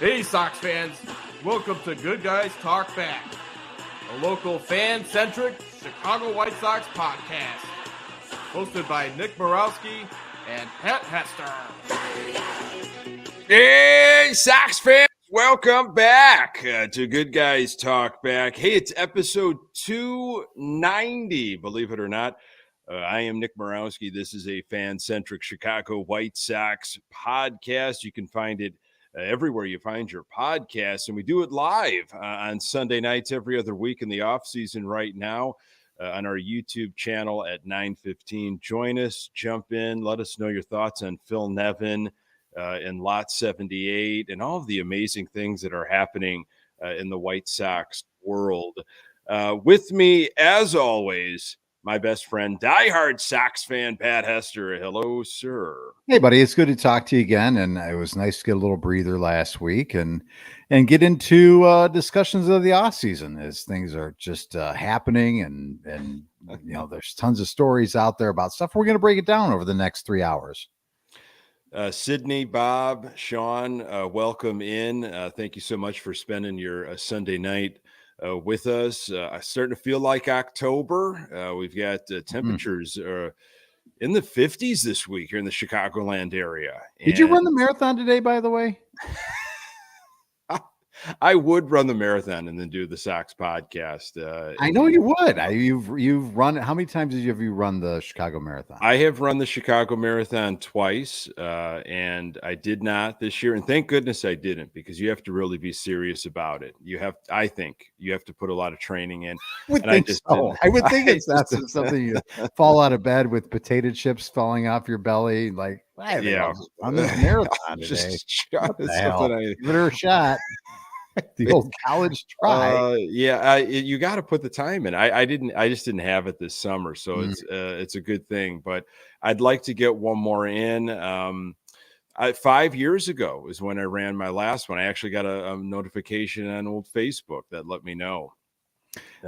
Hey, Sox fans. Welcome to Good Guys Talk Back, a local fan-centric Chicago White Sox podcast, hosted by Nick Murawski and Pat Hester. Hey, Sox fans. Welcome back to Good Guys Talk Back. Hey, it's episode 290, believe it or not. I am Nick Murawski. This is a fan-centric Chicago White Sox podcast. You can find it everywhere you find your podcasts, and we do it live on Sunday nights every other week in the off season right now on our YouTube channel at 9:15. Join us, jump in, let us know your thoughts on Phil Nevin in Lot 78 and all of the amazing things that are happening in the White Sox world. With me, as always, my best friend, diehard Sox fan, Pat Hester. Hello, sir. Hey, buddy. It's good to talk to you again. And it was nice to get a little breather last week and get into discussions of the off season as things are just happening. And you know, there's tons of stories out there about stuff. We're going to break it down over the next 3 hours. Sydney, Bob, Sean, welcome in. Thank you so much for spending your Sunday night with us. I'm starting to feel like October. We've got temperatures in the 50s this week here in the Chicagoland area. Did you run the marathon today, by the way? I would run the marathon and then do the Sox podcast. I know you would. You've run it. How many times have you run the Chicago Marathon? I have run the Chicago Marathon twice, and I did not this year. And thank goodness I didn't, because you have to really be serious about it. I think you have to put a lot of training in. I would think it's something you fall out of bed with potato chips falling off your belly. Like, on this marathon today. Give it a shot. The old college try. You got to put the time in. I just didn't have it this summer, so it's a good thing. But I'd like to get one more in. 5 years ago is when I ran my last one. I actually got a notification on old Facebook that let me know.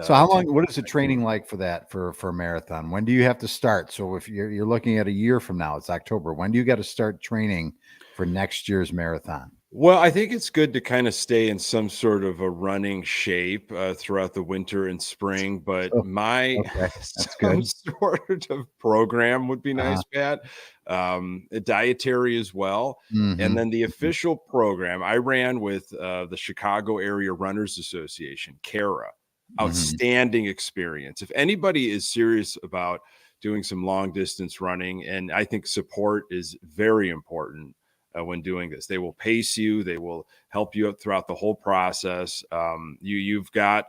So how long? What is the training like for that for a marathon? When do you have to start? So if you're looking at a year from now, it's October. When do you got to start training for next year's marathon? Well, I think it's good to kind of stay in some sort of a running shape throughout the winter and spring. But that's good. Sort of program would be nice, Pat. Dietary as well. Mm-hmm. And then the official program, I ran with the Chicago Area Runners Association, CARA. Outstanding experience. If anybody is serious about doing some long distance running, and I think support is very important when doing this. They will pace you. They will help you throughout the whole process. You've got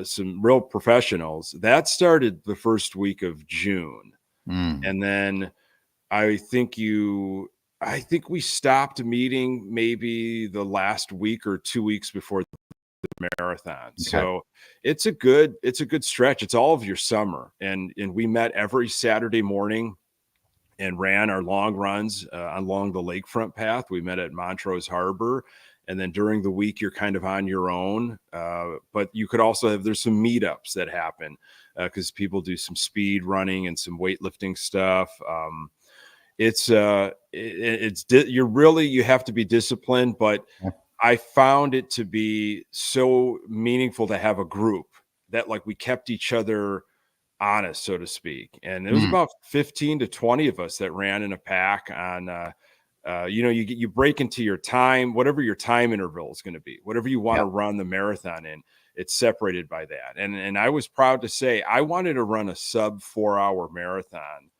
some real professionals. That started the first week of June. And then I think we stopped meeting maybe the last week or 2 weeks before the marathon. Okay. So it's a good stretch. It's all of your summer. And we met every Saturday morning and ran our long runs along the lakefront path. We met at Montrose Harbor. And then during the week, you're kind of on your own. But you could also there's some meetups that happen because people do some speed running and some weightlifting stuff. You have to be disciplined, but I found it to be so meaningful to have a group that we kept each other honest, so to speak. And it was about 15 to 20 of us that ran in a pack on, you break into your time, whatever your time interval is going to be, whatever you want to run the marathon in, it's separated by that. And I was proud to say I wanted to run a sub 4-hour marathon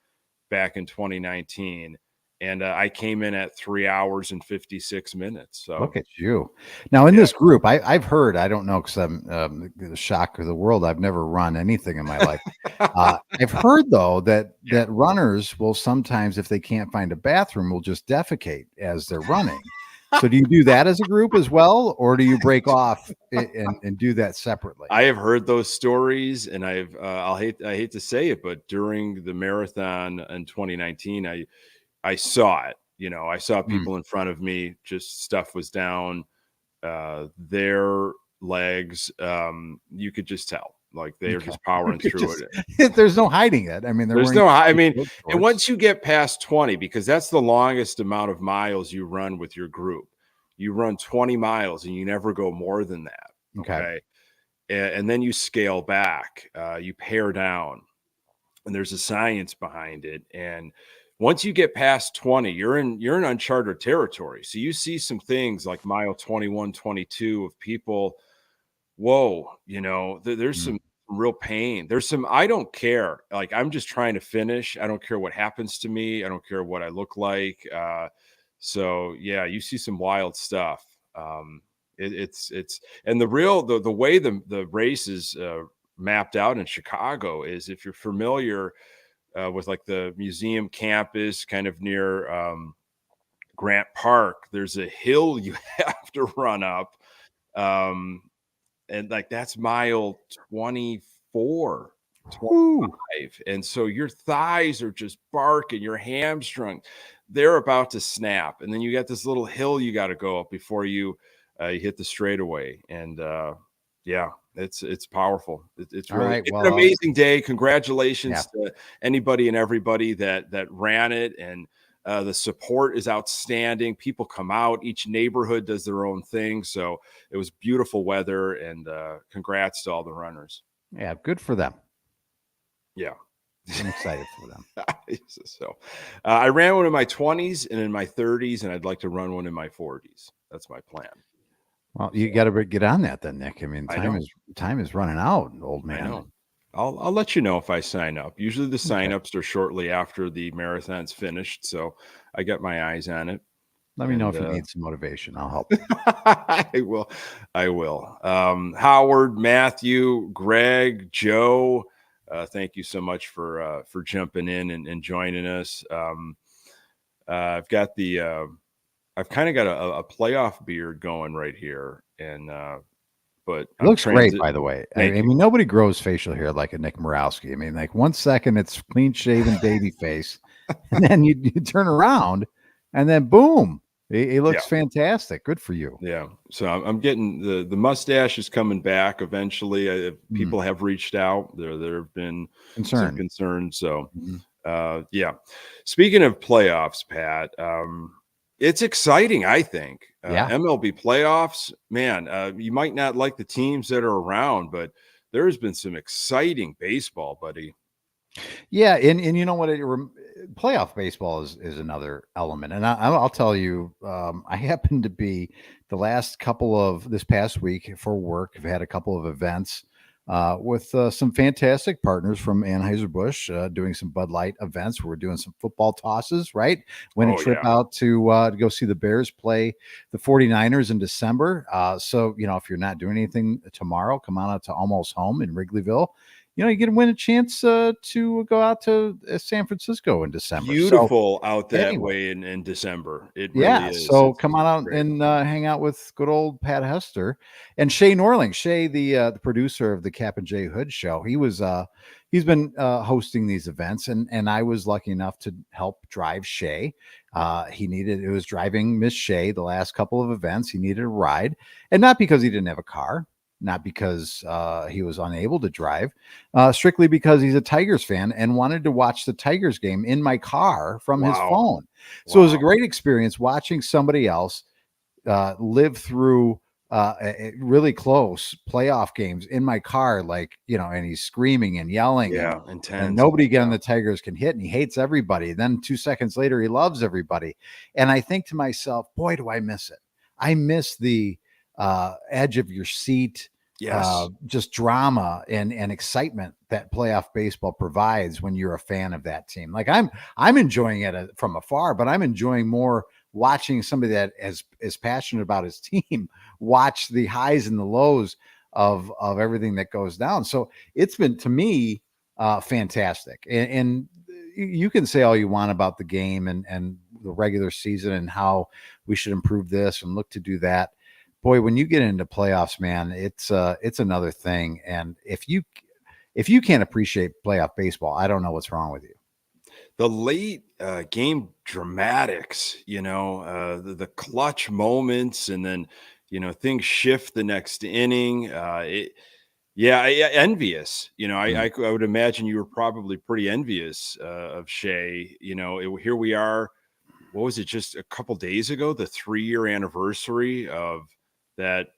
back in 2019. And I came in at 3 hours and 56 minutes. So look at you. Now in this group, I've heard, I don't know, because I'm the shock of the world. I've never run anything in my life. I've heard though that runners will sometimes, if they can't find a bathroom, will just defecate as they're running. So do you do that as a group as well, or do you break off and do that separately? I have heard those stories, and I hate to say it, but during the marathon in 2019, I saw it. I saw people in front of me, just stuff was down their legs. You could just tell. Like they're just powering through it. There's no hiding it. I mean, and once you get past 20, because that's the longest amount of miles you run with your group, you run 20 miles and you never go more than that. Okay. And then you scale back, you pare down, and there's a science behind it. And once you get past 20, you're in uncharted territory. So you see some things like mile 21, 22 of people, whoa, there's some real pain. There's some, I don't care. Like, I'm just trying to finish. I don't care what happens to me. I don't care what I look like. So yeah, you see some wild stuff. It's and the way the race is mapped out in Chicago is, if you're familiar with like the museum campus kind of near Grant Park, there's a hill you have to run up. And like that's mile 24, 25. And so your thighs are just barking, your hamstrung, they're about to snap. And then you got this little hill you got to go up before you hit the straightaway. And yeah, it's powerful. It's really right, it's an amazing day. Congratulations to anybody and everybody that ran it. And the support is outstanding. People come out. Each neighborhood does their own thing. So it was beautiful weather, and congrats to all the runners. Yeah, good for them. Yeah. I'm excited for them. So I ran one in my 20s and in my 30s, and I'd like to run one in my 40s. That's my plan. Well, you got to get on that then, Nick. I mean, time is running out, old man. I know. I'll let you know if I sign up. Usually the signups are shortly after the marathon's finished, so I got my eyes on it. Let me know if you need some motivation. I'll help. I will. Howard, Matthew, Greg, Joe, thank you so much for jumping in and joining us. I've got I've kind of got a playoff beard going right here, and but it looks great, by the way. I mean, nobody grows facial hair like a Nick Murawski. I mean, like 1 second it's clean shaven baby face, and then you turn around, and then boom, he looks fantastic. Good for you. Yeah. So I'm getting the mustache is coming back eventually. People have reached out. There have been some concerns. So yeah. Speaking of playoffs, Pat, it's exciting, I think. MLB playoffs, man, you might not like the teams that are around, but there's been some exciting baseball, buddy. Yeah, and you know what? Playoff baseball is another element, and I'll tell you, I happen to be this past week for work. I've had a couple of events with some fantastic partners from Anheuser-Busch, doing some Bud Light events. We're doing some football tosses, right? Went a trip out to go see the Bears play the 49ers in December. So, if you're not doing anything tomorrow, come on out to Almost Home in Wrigleyville. You get to win a chance to go out to San Francisco in December. Beautiful out that way in December. It really is. So come on out and hang out with good old Pat Hester and Shay Norling. Shay, the producer of the Cap and J Hood show. He's been hosting these events, and I was lucky enough to help drive Shay. It was driving Miss Shay the last couple of events. He needed a ride, and not because he didn't have a car. Not because he was unable to drive, strictly because he's a Tigers fan and wanted to watch the Tigers game in my car from his phone. So it was a great experience watching somebody else live through really close playoff games in my car, and he's screaming and yelling. Yeah, intense. And nobody on the Tigers can hit, and he hates everybody. Then 2 seconds later, he loves everybody. And I think to myself, boy, do I miss it. I miss the edge of your seat, just drama and excitement that playoff baseball provides when you're a fan of that team. Like I'm enjoying it from afar, but I'm enjoying more watching somebody that is passionate about his team watch the highs and the lows of everything that goes down. So it's been, to me, fantastic. And you can say all you want about the game and the regular season and how we should improve this and look to do that. Boy, when you get into playoffs, man, it's another thing. And if you can't appreciate playoff baseball, I don't know what's wrong with you. The late game dramatics, the clutch moments, and then things shift the next inning. Envious. I would imagine you were probably pretty envious of Shay. Here we are, what was it, just a couple days ago, the 3-year anniversary of that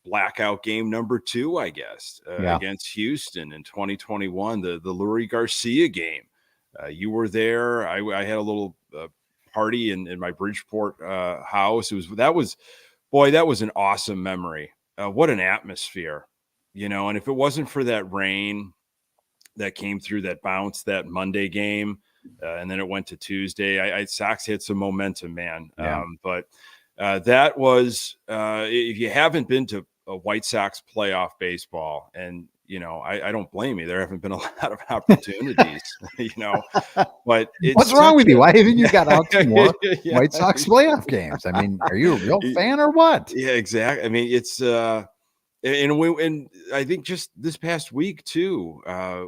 blackout game number 2, I guess, against Houston in 2021, the Lurie Garcia game. You were there. I had a little party in my Bridgeport house. That was an awesome memory. What an atmosphere, and if it wasn't for that rain that came through, that bounce, that Monday game, and then it went to Tuesday, Sox had some momentum, man. Yeah. But that was, if you haven't been to a White Sox playoff baseball, and I don't blame you. There haven't been a lot of opportunities, but what's wrong with you? Why haven't you got out to more White Sox playoff games? I mean, are you a real fan or what? Yeah, exactly. I mean, it's and I think just this past week too,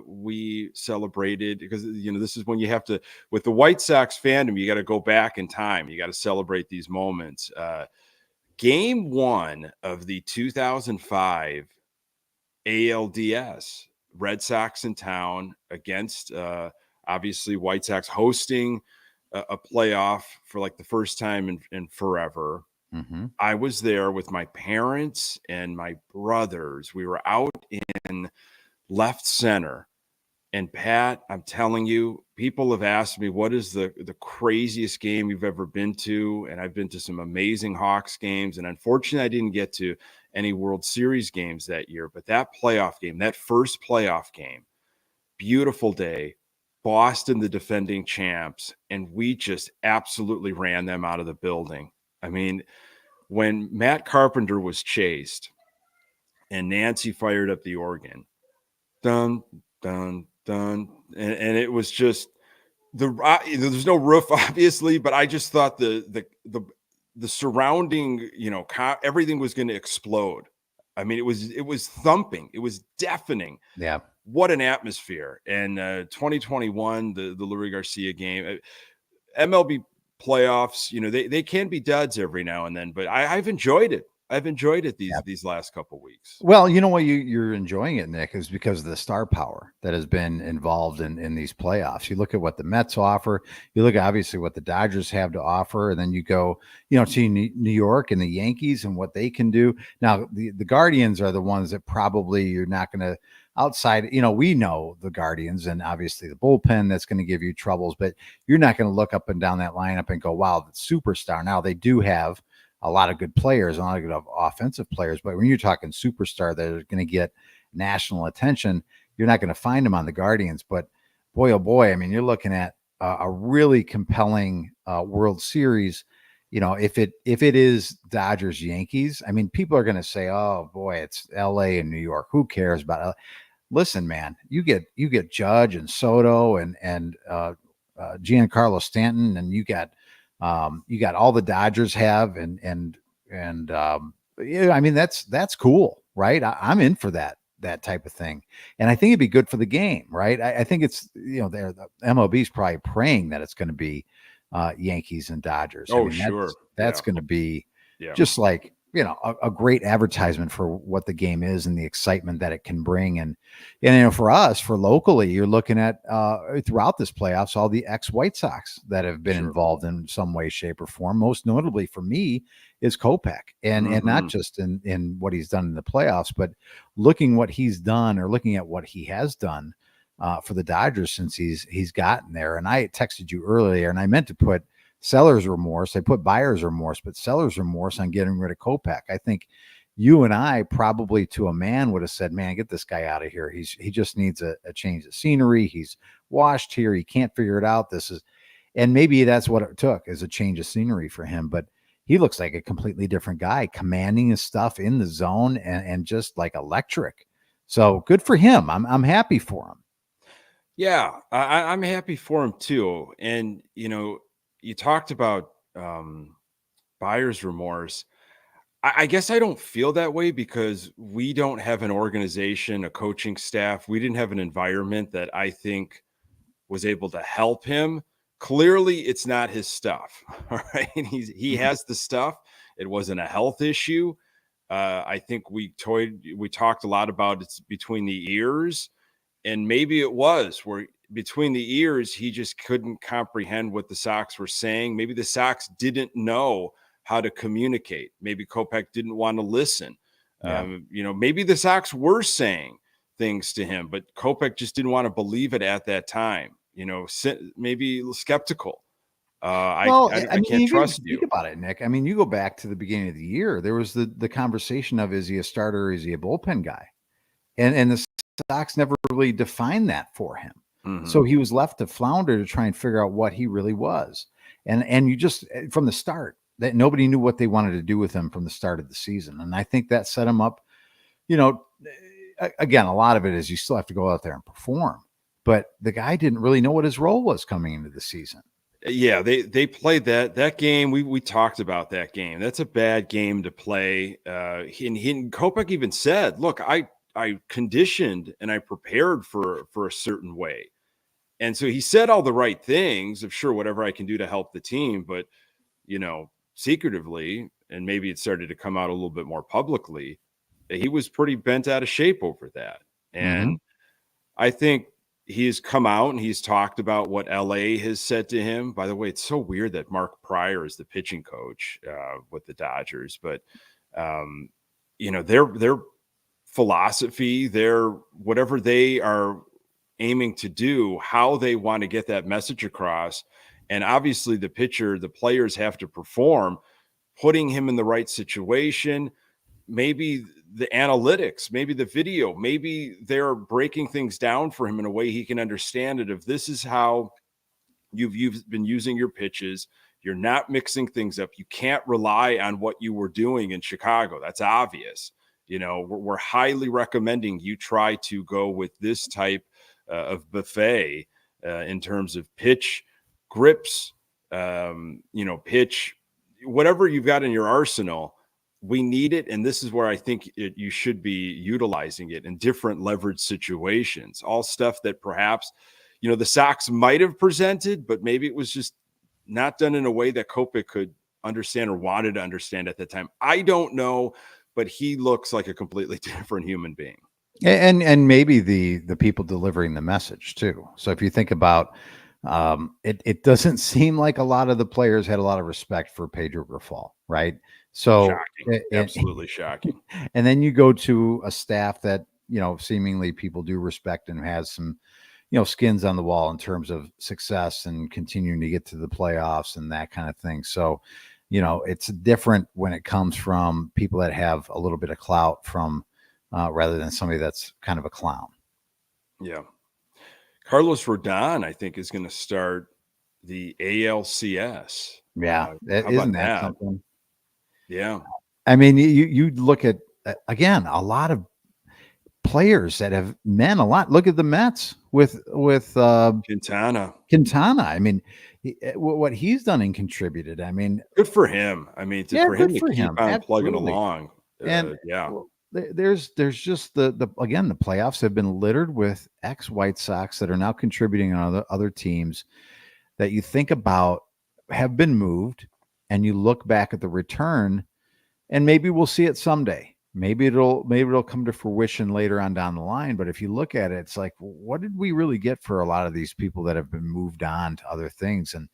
we celebrated, because this is when you have to, with the White Sox fandom, you got to go back in time. You got to celebrate these moments. Game 1 of the 2005 ALDS, Red Sox in town against obviously White Sox hosting a playoff for like the first time in forever. Mm-hmm. I was there with my parents and my brothers. We were out in left center. And Pat, I'm telling you, people have asked me, what is the craziest game you've ever been to? And I've been to some amazing Hawks games. And unfortunately, I didn't get to any World Series games that year. But that playoff game, that first playoff game, beautiful day, Boston, the defending champs. And we just absolutely ran them out of the building. I mean, when Matt Carpenter was chased and Nancy fired up the organ, dun, dun, dun, and it was just there's no roof, obviously, but I just thought the surrounding, everything was going to explode. I mean, it was thumping, it was deafening. Yeah, what an atmosphere. And 2021, the Lurie Garcia game, MLB playoffs, they can be duds every now and then, but I've enjoyed it. I've enjoyed it these last couple weeks. Well, you know what you're enjoying it, Nick, is because of the star power that has been involved in these playoffs. You look at what the Mets offer, you look at obviously what the Dodgers have to offer, and then you go, to New York and the Yankees and what they can do. Now, the Guardians are the ones that probably you're not going to outside. We know the Guardians and obviously the bullpen that's going to give you troubles, but you're not going to look up and down that lineup and go, wow, the superstar. Now they do have a lot of good players, a lot of good offensive players. But when you're talking superstar that are going to get national attention, you're not going to find them on the Guardians. But boy, oh boy, I mean, you're looking at a really compelling World Series. If it is Dodgers Yankees, I mean, people are going to say, oh boy, it's LA and New York. Who cares about LA? Listen, man, you get Judge and Soto and Giancarlo Stanton, and you got all the Dodgers have, and I mean, that's cool, right? I'm in for that type of thing, and I think it'd be good for the game, right? I think it's the MLB's probably praying that it's going to be Yankees and Dodgers. Oh, I mean, sure, that's going to be just like a great advertisement for what the game is and the excitement that it can bring. And for us, for locally, you're looking at throughout this playoffs, all the ex-White Sox that have been involved in some way, shape, or form. Most notably for me is Kopech, and not just in what he's done in the playoffs, but looking what he's done, or looking at what he has done for the Dodgers since he's gotten there. And I texted you earlier, and I meant to put seller's remorse. I put buyer's remorse, but seller's remorse on getting rid of Kopech. I think you and I probably to a man would have said, man, get this guy out of here. He just needs a change of scenery. He's washed here. He can't figure it out. And maybe that's what it took, is a change of scenery for him. But he looks like a completely different guy, commanding his stuff in the zone and just like electric. So good for him. I'm happy for him. Yeah, I'm happy for him too. And, you talked about buyer's remorse. I guess I don't feel that way because we don't have an organization, a coaching staff. We didn't have an environment that I think was able to help him. Clearly, it's not his stuff. All right. He has the stuff. It wasn't a health issue. I think we talked a lot about it's between the ears, and maybe it was where between the ears, he just couldn't comprehend what the Sox were saying. Maybe the Sox didn't know how to communicate. Maybe Kopech didn't want to listen. Maybe the Sox were saying things to him, but Kopech just didn't want to believe it at that time. Maybe skeptical. I can't trust you. Think about it, Nick. I mean, you go back to the beginning of the year. There was the conversation of, is he a starter? Or is he a bullpen guy? And the Sox never really defined that for him. Mm-hmm. So he was left to flounder to try and figure out what he really was. And you just, from the start, that nobody knew what they wanted to do with him from the start of the season. And I think that set him up, again, a lot of it is you still have to go out there and perform. But the guy didn't really know what his role was coming into the season. Yeah, they played that game. We talked about that game. That's a bad game to play. And Kopech even said, look, I conditioned and I prepared for a certain way. And so he said all the right things of, sure, whatever I can do to help the team. But, secretively, and maybe it started to come out a little bit more publicly, he was pretty bent out of shape over that. And I think he's come out and he's talked about what LA has said to him. By the way, it's so weird that Mark Pryor is the pitching coach with the Dodgers, but their philosophy, their whatever they are aiming to do, how they want to get that message across. And obviously the players have to perform, putting him in the right situation, maybe the analytics, maybe the video, maybe they're breaking things down for him in a way he can understand it. If this is how you've been using your pitches, you're not mixing things up. You can't rely on what you were doing in Chicago. That's obvious. We're highly recommending you try to go with this type of buffet in terms of pitch, grips, pitch, whatever you've got in your arsenal. We need it, and this is where I think you should be utilizing it in different leverage situations. All stuff that perhaps, the Sox might have presented, but maybe it was just not done in a way that Kopech could understand or wanted to understand at the time. I don't know, but he looks like a completely different human being. And maybe the people delivering the message too. So if you think about it doesn't seem like a lot of the players had a lot of respect for Pedro Grifol, right? So shocking. Absolutely shocking. And then you go to a staff that, seemingly people do respect and has some, skins on the wall in terms of success and continuing to get to the playoffs and that kind of thing. So, it's different when it comes from people that have a little bit of clout from rather than somebody that's kind of a clown. Yeah. Carlos Rodon, I think, is going to start the ALCS. Yeah. Isn't that something? Yeah. I mean, you look at, again, a lot of players that have meant a lot. Look at the Mets with Quintana. I mean, what he's done and contributed. I mean, good for him. I mean, for him to keep on Absolutely. Plugging along. And there's just the playoffs have been littered with ex-White Sox that are now contributing on other teams that you think about have been moved, and you look back at the return, and maybe we'll see it someday. Maybe it'll come to fruition later on down the line. But if you look at it, it's like, what did we really get for a lot of these people that have been moved on to other things? And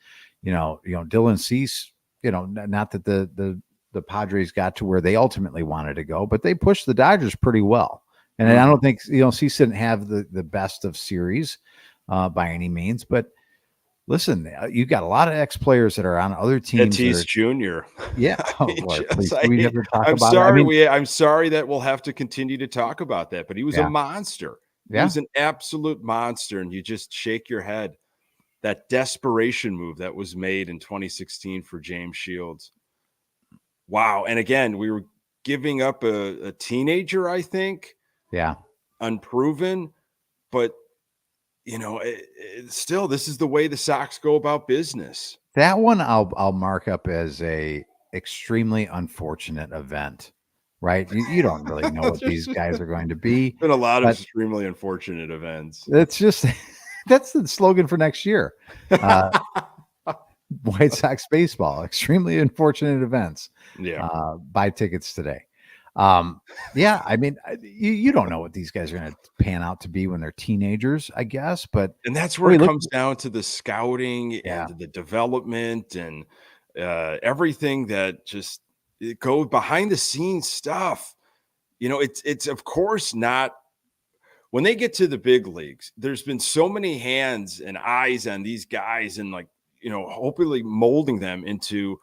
Dylan Cease, not that the Padres got to where they ultimately wanted to go, but they pushed the Dodgers pretty well. And I don't think Cease didn't have the best of series by any means, but listen, you got a lot of ex-players that are on other teams. Tatis Jr. Yeah. I'm sorry that we'll have to continue to talk about that, but he was a monster. He was an absolute monster, and you just shake your head. That desperation move that was made in 2016 for James Shields. Wow. And again, we were giving up a teenager, I think. Yeah. Unproven, but still, this is the way the Sox go about business. That one I'll mark up as a extremely unfortunate event, right? You don't really know what these guys are going to be. Been a lot of extremely unfortunate events. It's just that's the slogan for next year. White Sox baseball, extremely unfortunate events. Yeah. Buy tickets today. Yeah, I mean, you don't know what these guys are going to pan out to be when they're teenagers, I guess. But And that's where boy, it look, comes down to the scouting yeah, and the development and everything that just it go behind the scenes stuff. It's of course not when they get to the big leagues. There's been so many hands and eyes on these guys, and hopefully molding them into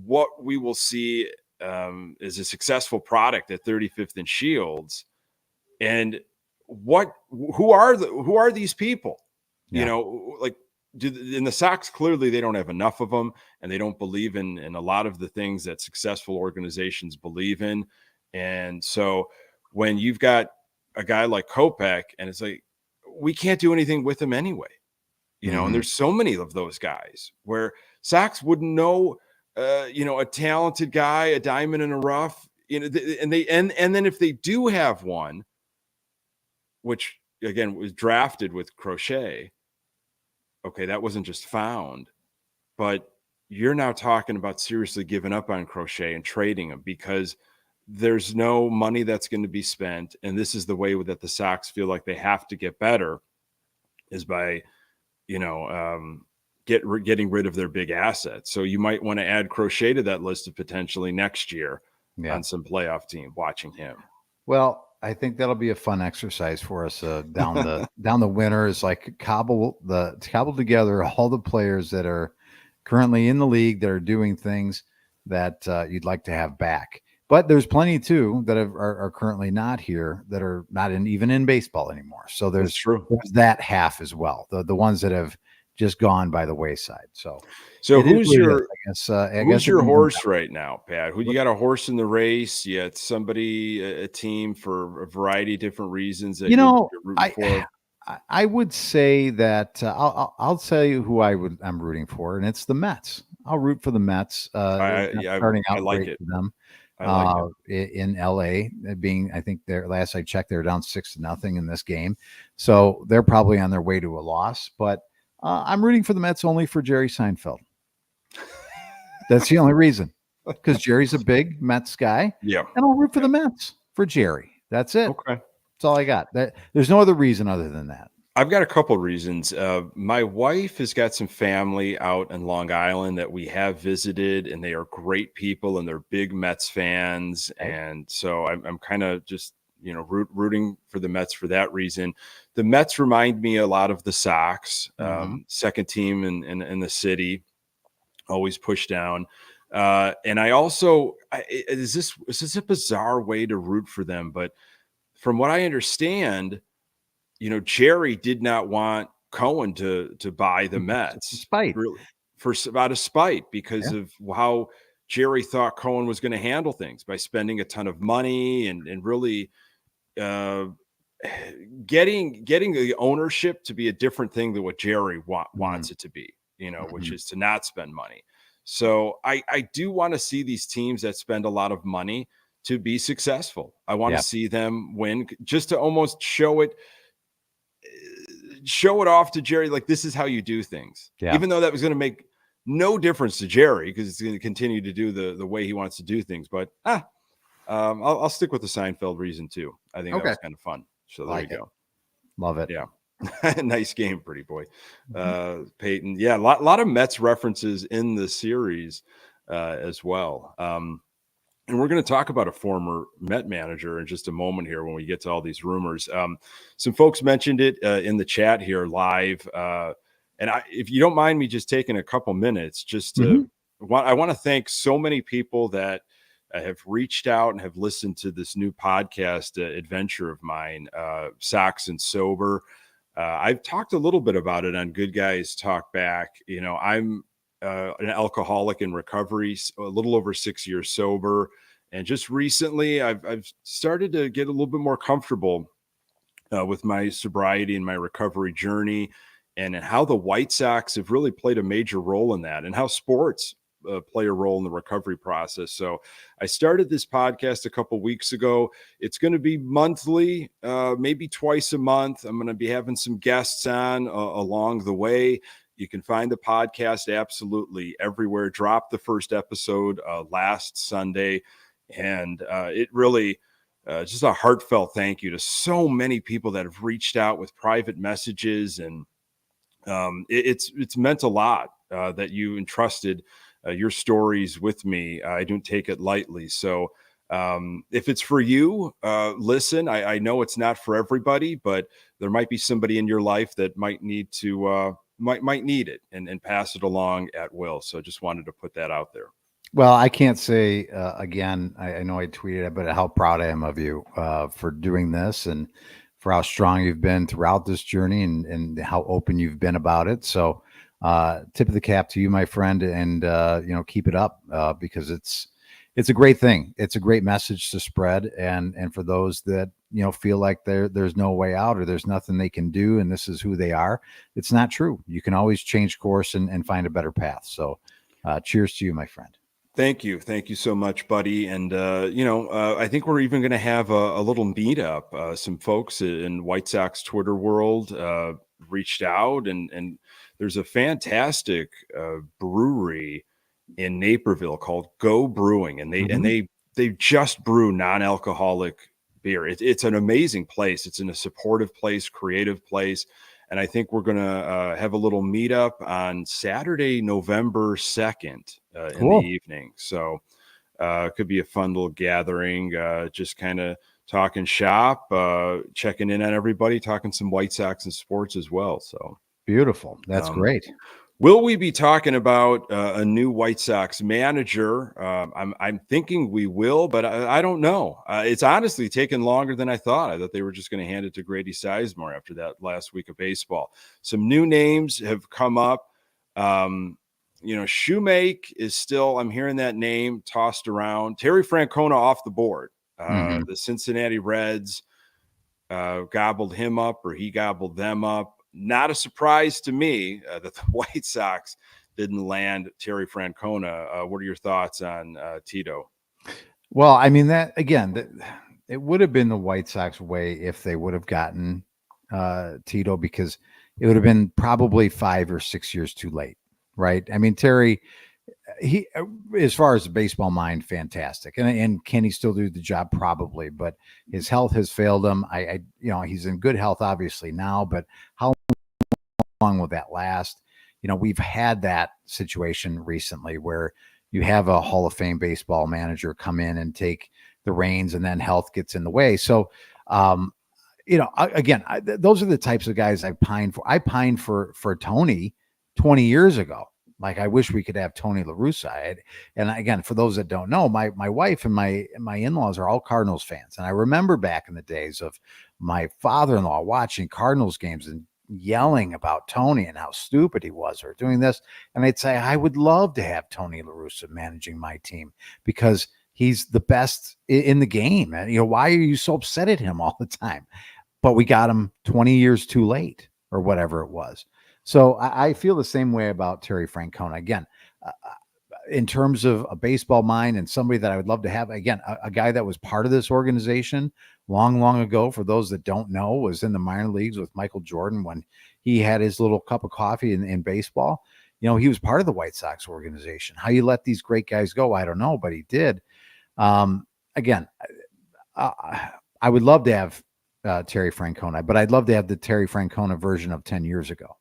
what we will see as a successful product at 35th and Shields. And who are these people? yeah, Like in the Sox, clearly they don't have enough of them, and they don't believe in a lot of the things that successful organizations believe in. And so when you've got a guy like Kopech, and it's like, we can't do anything with him anyway, and there's so many of those guys where Sox wouldn't know, a talented guy, a diamond in the rough, and then if they do have one, which again was drafted with Crochet. Okay, that wasn't just found, but you're now talking about seriously giving up on Crochet and trading him because there's no money that's going to be spent. And this is the way that the Sox feel like they have to get better is by, getting rid of their big assets. So you might want to add Crochet to that list of potentially next year on some playoff team watching him. Well, I think that'll be a fun exercise for us down the winter. Is like cobble together all the players that are currently in the league that are doing things that you'd like to have back. But there's plenty too that are currently not here, that are not even in baseball anymore. So there's that half as well. The ones that have just gone by the wayside. So who's your who's your horse right now, Pat? Who you got a horse in the race? You got somebody, a team for a variety of different reasons that you're rooting for? I would say that I'll tell you who I'm rooting for, and it's the Mets. I'll root for the Mets. Starting out great for them. I like in LA, I think last I checked, they're down 6-0 in this game. So they're probably on their way to a loss, but I'm rooting for the Mets only for Jerry Seinfeld. That's the only reason, because Jerry's a big Mets guy. Yeah. And I'll root for the Mets for Jerry. That's it. Okay. That's all I got. There's no other reason other than that. I've got a couple reasons. My wife has got some family out in Long Island that we have visited, and they are great people, and they're big Mets fans. Okay. And so I'm kind of just, rooting for the Mets for that reason. The Mets remind me a lot of the Sox, second team in the city, always push down. And I also, is this a bizarre way to root for them? But from what I understand, Jerry did not want Cohen to buy the Mets. Spite. Really, out of spite, because of how Jerry thought Cohen was going to handle things by spending a ton of money and really getting the ownership to be a different thing than what Jerry wants it to be, which is to not spend money. So I do want to see these teams that spend a lot of money to be successful. I want to see them win, just to almost show it off to Jerry, like, this is how you do things. Even though that was going to make no difference to Jerry, because it's going to continue to do the way he wants to do things. But I'll stick with the Seinfeld reason too. I think that was kind of fun. So there you go. Love it. Yeah. Nice game, pretty boy. Peyton. Yeah, a lot of Mets references in the series as well. And we're going to talk about a former Met manager in just a moment here when we get to all these rumors. Some folks mentioned it in the chat here live. And if you don't mind me just taking a couple minutes, just to I want to thank so many people that have reached out and have listened to this new podcast adventure of mine, Sox and Sober. I've talked a little bit about it on Good Guys Talk Back. I'm an alcoholic in recovery, a little over 6 years sober. And just recently, I've started to get a little bit more comfortable with my sobriety and my recovery journey, and how the White Sox have really played a major role in that, and how sports play a role in the recovery process. So I started this podcast a couple weeks ago. It's going to be monthly, maybe twice a month. I'm going to be having some guests on along the way. You can find the podcast absolutely everywhere. Dropped the first episode last Sunday. And it really just a heartfelt thank you to so many people that have reached out with private messages, and it's meant a lot that you entrusted your stories with me. I don't take it lightly. So if it's for you, listen. I know it's not for everybody, but there might be somebody in your life that might need to might need it, and pass it along at will. So just wanted to put that out there. Well, I can't say again. I know I tweeted it, but how proud I am of you for doing this and for how strong you've been throughout this journey and how open you've been about it. So, tip of the cap to you, my friend, and keep it up because it's a great thing. It's a great message to spread, and for those that feel like there's no way out or there's nothing they can do, and this is who they are. It's not true. You can always change course and find a better path. So, cheers to you, my friend. Thank you. Thank you so much, buddy. And, I think we're even going to have a little meetup. Some folks in White Sox Twitter world reached out, and there's a fantastic brewery in Naperville called Go Brewing, and they just brew non-alcoholic beer. It's an amazing place. It's in a supportive place, creative place. And I think we're going to have a little meetup on Saturday, November 2nd in the evening. So it could be a fun little gathering, just kind of talking shop, checking in on everybody, talking some White Sox and sports as well. So beautiful. That's great. Will we be talking about a new White Sox manager? I'm thinking we will, but I don't know. It's honestly taken longer than I thought. I thought they were just going to hand it to Grady Sizemore after that last week of baseball. Some new names have come up. Shoemake is still, I'm hearing that name tossed around. Terry Francona off the board. The Cincinnati Reds gobbled him up, or he gobbled them up. Not a surprise to me that the White Sox didn't land Terry Francona. What are your thoughts on Tito? Well, I mean, it would have been the White Sox way if they would have gotten Tito, because it would have been probably 5 or 6 years too late, right? I mean, Terry, he, as far as the baseball mind, fantastic, and can he still do the job? Probably, but his health has failed him. He's in good health obviously now, but how long will that last? We've had that situation recently where you have a Hall of Fame baseball manager come in and take the reins, and then health gets in the way. So, those are the types of guys I pine for. I pined for Tony 20 years ago. Like, I wish we could have Tony La Russa. And again, for those that don't know, my wife and my in-laws are all Cardinals fans. And I remember back in the days of my father-in-law watching Cardinals games and yelling about Tony and how stupid he was or doing this. And I'd say, I would love to have Tony La Russa managing my team because he's the best in the game. And, why are you so upset at him all the time? But we got him 20 years too late or whatever it was. So I feel the same way about Terry Francona. Again, in terms of a baseball mind and somebody that I would love to have, again, a guy that was part of this organization long, long ago, for those that don't know, was in the minor leagues with Michael Jordan when he had his little cup of coffee in baseball. He was part of the White Sox organization. How you let these great guys go, I don't know, but he did. Again, I would love to have Terry Francona, but I'd love to have the Terry Francona version of 10 years ago.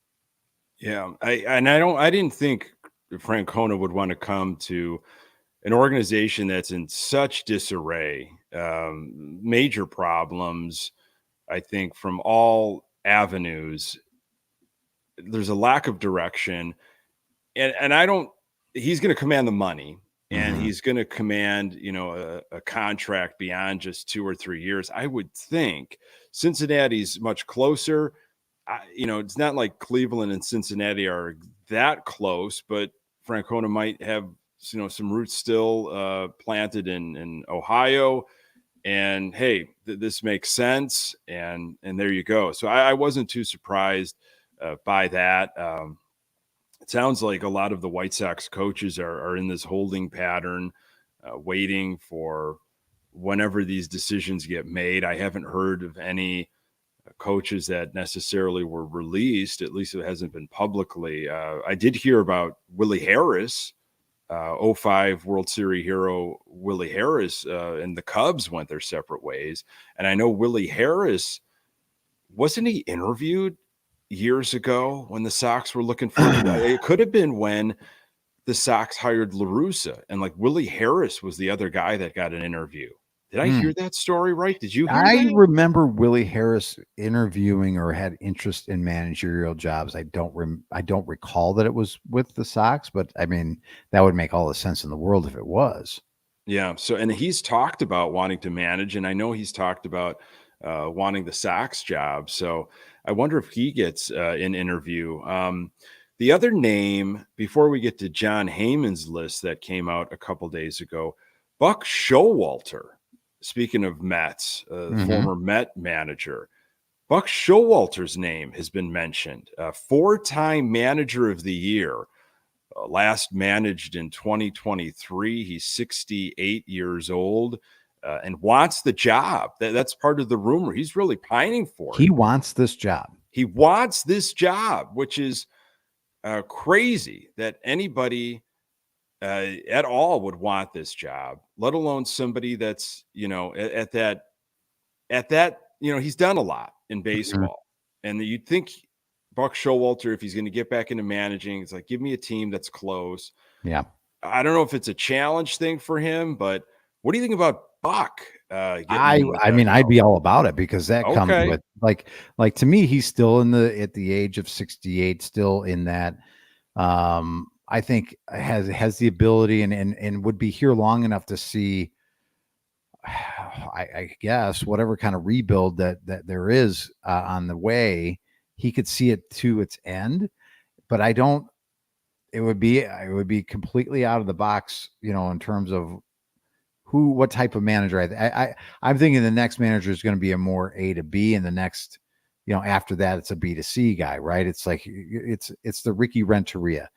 Yeah, I didn't think Francona would want to come to an organization that's in such disarray, major problems, I think, from all avenues. There's a lack of direction, and he's going to command the money, and he's going to command, a contract beyond just 2 or 3 years. I would think Cincinnati's much closer. It's not like Cleveland and Cincinnati are that close, but Francona might have, some roots still planted in Ohio. And hey, this makes sense. And there you go. So I wasn't too surprised by that. It sounds like a lot of the White Sox coaches are in this holding pattern, waiting for whenever these decisions get made. I haven't heard of any coaches that necessarily were released. At least it hasn't been publicly. I did hear about Willie Harris '05 World Series hero Willie Harris and the Cubs went their separate ways. And I know Willie Harris, wasn't he interviewed years ago when the Sox were looking for it could have been when the Sox hired La Russa, and like Willie Harris was the other guy that got an interview. Did I hear that story right? Did you hear I that? remember Willie Harris interviewing or had interest in managerial jobs. I don't recall that it was with the Sox, but I mean, that would make all the sense in the world if it was. Yeah. So, and he's talked about wanting to manage, and I know he's talked about wanting the Sox job. So I wonder if he gets an interview. The other name, before we get to John Heyman's list that came out a couple days ago, Buck Showalter. Speaking of Mets, former Met manager, Buck Showalter's name has been mentioned. 4-time manager of the year. Last managed in 2023. He's 68 years old and wants the job. That's part of the rumor. He's really pining for it. He wants this job. He wants this job, which is crazy that anybody at all would want this job, let alone somebody that's, at that, he's done a lot in baseball. And you'd think Buck Showalter, if he's going to get back into managing, it's like, give me a team that's close. Yeah. I don't know if it's a challenge thing for him, but what do you think about Buck? I mean, I'd be all about it because that comes with like to me, he's still at the age of 68, still in that, I think has the ability and would be here long enough to see, I guess, whatever kind of rebuild that there is on the way, he could see it to its end. But it would be completely out of the box, in terms of what type of manager. I'm thinking the next manager is going to be a more A to B, and the next, after that, it's a B to C guy, right? It's like, it's the Ricky Renteria.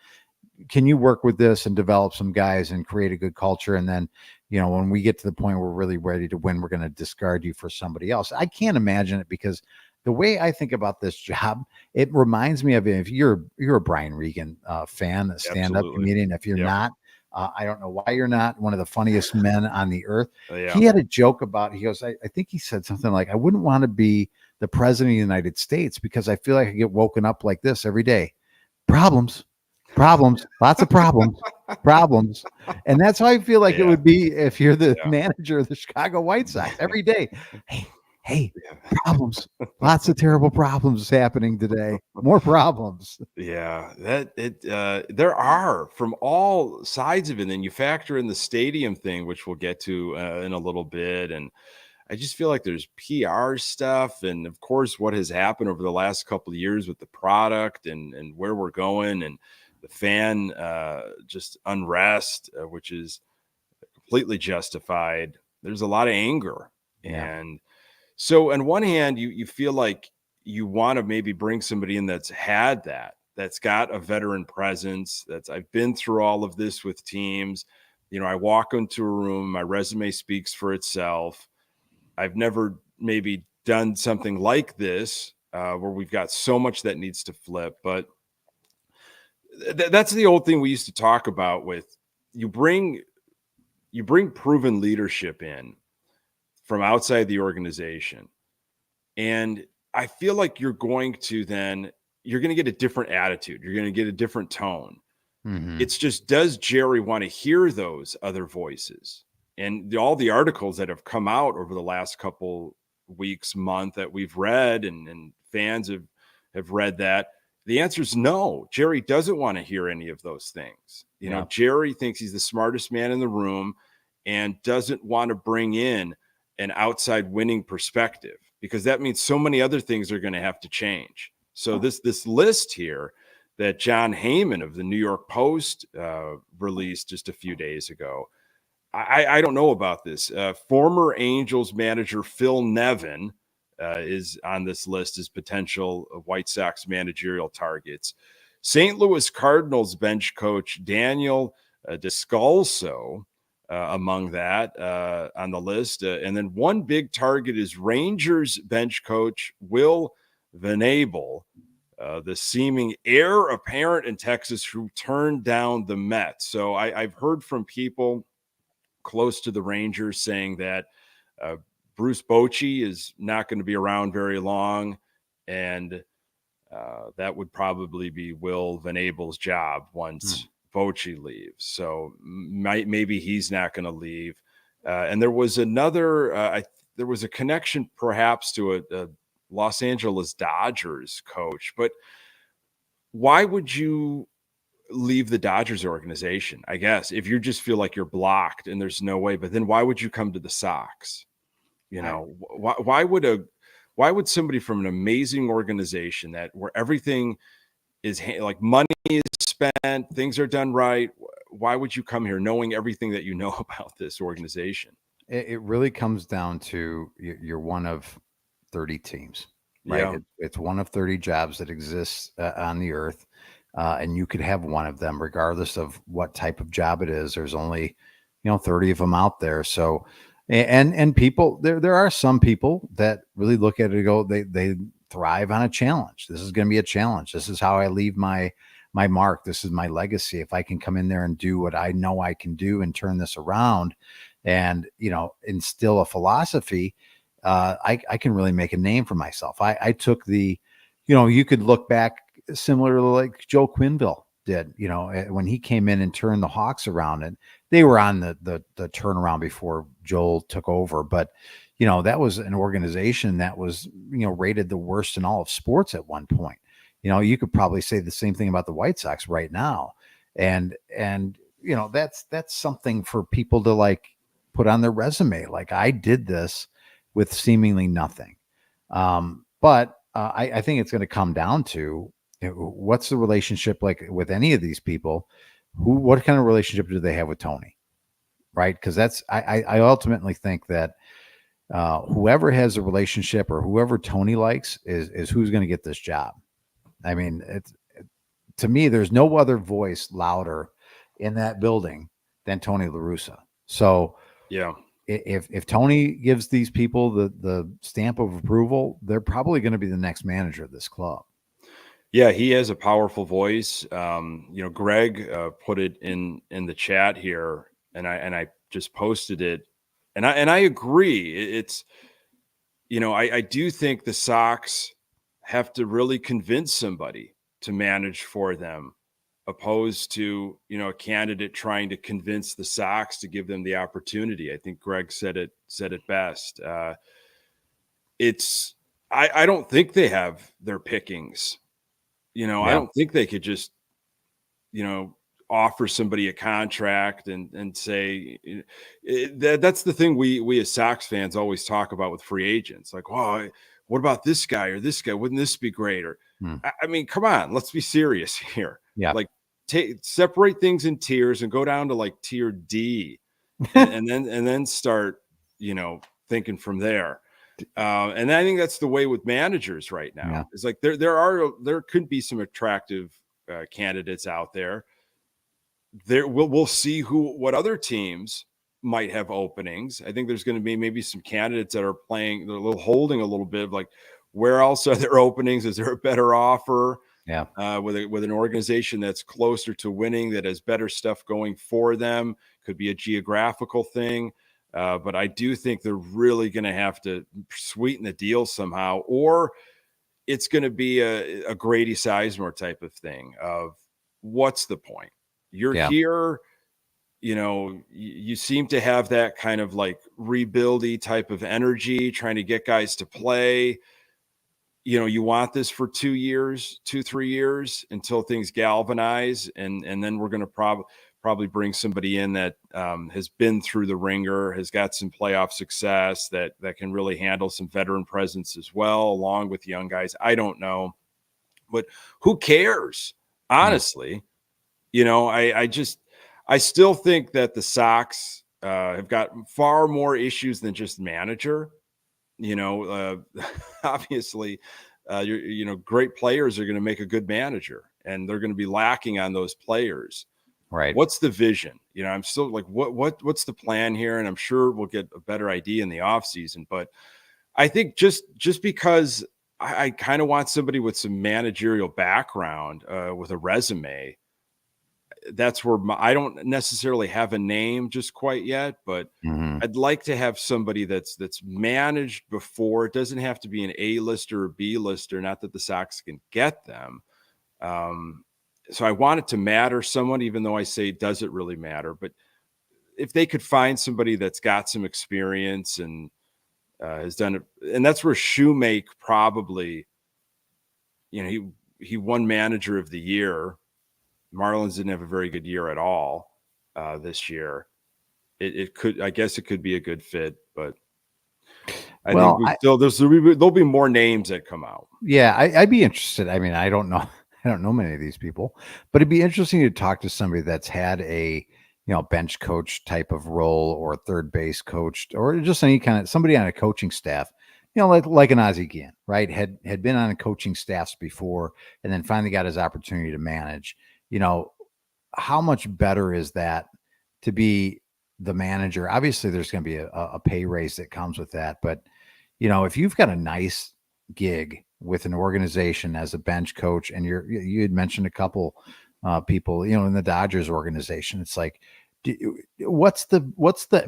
Can you work with this and develop some guys and create a good culture? And then, when we get to the point where we're really ready to win, we're going to discard you for somebody else. I can't imagine it, because the way I think about this job, it reminds me of, if you're a Brian Regan fan, a stand-up comedian. If you're not, I don't know why you're not, one of the funniest men on the earth. He had a joke about, he goes, I think he said something like, I wouldn't want to be the president of the United States because I feel like I get woken up like this every day. Problems, lots of problems. And that's how I feel like it would be if you're the manager of the Chicago White Sox every day. Hey, problems, lots of terrible problems happening today. More problems. Yeah, there are from all sides of it. And then you factor in the stadium thing, which we'll get to in a little bit. And I just feel like there's PR stuff. And of course, what has happened over the last couple of years with the product and where we're going, and the fan just unrest, which is completely justified. There's a lot of anger. And so on one hand, you feel like you want to maybe bring somebody in that's got a veteran presence. I've been through all of this with teams. I walk into a room, my resume speaks for itself. I've never maybe done something like this where we've got so much that needs to flip, but that's the old thing we used to talk about with you bring proven leadership in from outside the organization. And I feel like you're going to get a different attitude. You're going to get a different tone. It's just, does Jerry want to hear those other voices? And all the articles that have come out over the last couple weeks, month that we've read and fans have read that, the answer is no. Jerry doesn't want to hear any of those things. Jerry thinks he's the smartest man in the room and doesn't want to bring in an outside winning perspective, because that means so many other things are going to have to change. So this list here that John Heyman of the New York Post released just a few days ago, I don't know about this. Former Angels manager Phil Nevin is on this list as potential White Sox managerial targets. St. Louis Cardinals bench coach Daniel Descalso among that on the list. And then one big target is Rangers bench coach Will Venable. the seeming heir apparent in Texas who turned down the Mets. So I've heard from people close to the Rangers saying that Bruce Bochy is not going to be around very long, and that would probably be Will Van Abel's job once Bochy leaves. So maybe he's not going to leave. And there was another, there was a connection perhaps to a Los Angeles Dodgers coach, but why would you leave the Dodgers organization? I guess if you just feel like you're blocked and there's no way, but then why would you come to the Sox? You know, why would somebody from an amazing organization that where everything is like money is spent, things are done right, why would you come here knowing everything that you know about this organization? It really comes down to you're one of 30 teams, right? Yeah. It's one of 30 jobs that exists on the earth, and you could have one of them regardless of what type of job it is. There's only 30 of them out there. So and people, there are some people that really look at it and go, they thrive on a challenge. This is going to be a challenge. This is how I leave my mark. This is my legacy. If I can come in there and do what I know I can do and turn this around and, instill a philosophy, I can really make a name for myself. I took the, you could look back similar to like Joe Quenneville did, when he came in and turned the Hawks around, and they were on the turnaround before Joel took over. But, that was an organization that was, rated the worst in all of sports at one point. You could probably say the same thing about the White Sox right now. And that's something for people to like put on their resume. Like, I did this with seemingly nothing. But I think it's going to come down to what's the relationship like with any of these people. What kind of relationship do they have with Tony? Right. Because that's, I ultimately think that whoever has a relationship or whoever Tony likes is who's going to get this job. I mean, to me, there's no other voice louder in that building than Tony La Russa. So yeah, if Tony gives these people the stamp of approval, they're probably going to be the next manager of this club. Yeah, he has a powerful voice. Greg put it in the chat here, and I just posted it, and I agree. It's I do think the Sox have to really convince somebody to manage for them, opposed to a candidate trying to convince the Sox to give them the opportunity. I think Greg said it best. I don't think they have their pickings. I don't think they could just, offer somebody a contract and say that's the thing we as Sox fans always talk about with free agents. Like, oh, what about this guy or this guy? Wouldn't this be great? Or, I mean, come on, let's be serious here. Yeah. Like, separate things in tiers and go down to like tier D and then start, thinking from there. And I think that's the way with managers right now. Yeah. It's like there could be some attractive candidates out there. We'll see what other teams might have openings. I think there's going to be maybe some candidates that are playing, they're holding a little bit of like, where else are there openings? Is there a better offer? Yeah. With an organization that's closer to winning, that has better stuff going for them. Could be a geographical thing. But I do think they're really going to have to sweeten the deal somehow, or it's going to be a Grady Sizemore type of thing of what's the point? You're here, you seem to have that kind of like rebuildy type of energy, trying to get guys to play. You want this for 2 years, 3 years until things galvanize. And then we're going to probably bring somebody in that has been through the ringer, has got some playoff success, that can really handle some veteran presence as well, along with young guys. I don't know, but who cares? Honestly, I still think that the Sox have got far more issues than just manager. Obviously, great players are going to make a good manager, and they're going to be lacking on those players. Right. What's the vision? I'm still like, what's the plan here? And I'm sure we'll get a better idea in the off season. But I think just because I kind of want somebody with some managerial background, with a resume. That's where I don't necessarily have a name just quite yet, but I'd like to have somebody that's managed before. It doesn't have to be an A-lister or B-lister, not that the Sox can get them. So I want it to matter somewhat, even though I say, does it really matter? But if they could find somebody that's got some experience and has done it, and that's where Shoemake probably, he won Manager of the Year. Marlins didn't have a very good year at all this year. I guess it could be a good fit, but I think there'll be more names that come out. Yeah, I'd be interested. I mean, I don't know many of these people, but it'd be interesting to talk to somebody that's had a bench coach type of role, or third base coach, or just any kind of somebody on a coaching staff, like an Ozzie Guillen, right? Had been on coaching staffs before, and then finally got his opportunity to manage. How much better is that to be the manager? Obviously, there's going to be a pay raise that comes with that, but if you've got a nice gig with an organization as a bench coach, and you had mentioned a couple people, in the Dodgers organization, it's like, what's the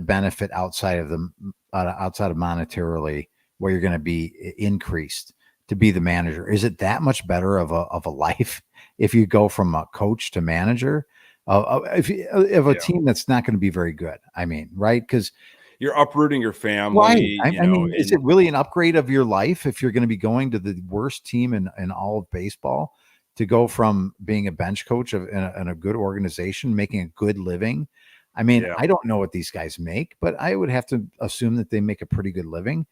benefit outside of monetarily, where you're going to be increased to be the manager? Is it that much better of a life if you go from a coach to manager if a team that's not going to be very good? I mean, right? Because you're uprooting your family. Right. I mean, is it really an upgrade of your life if you're going to be going to the worst team in all of baseball, to go from being a bench coach in a good organization, making a good living? I mean, I don't know what these guys make, but I would have to assume that they make a pretty good living.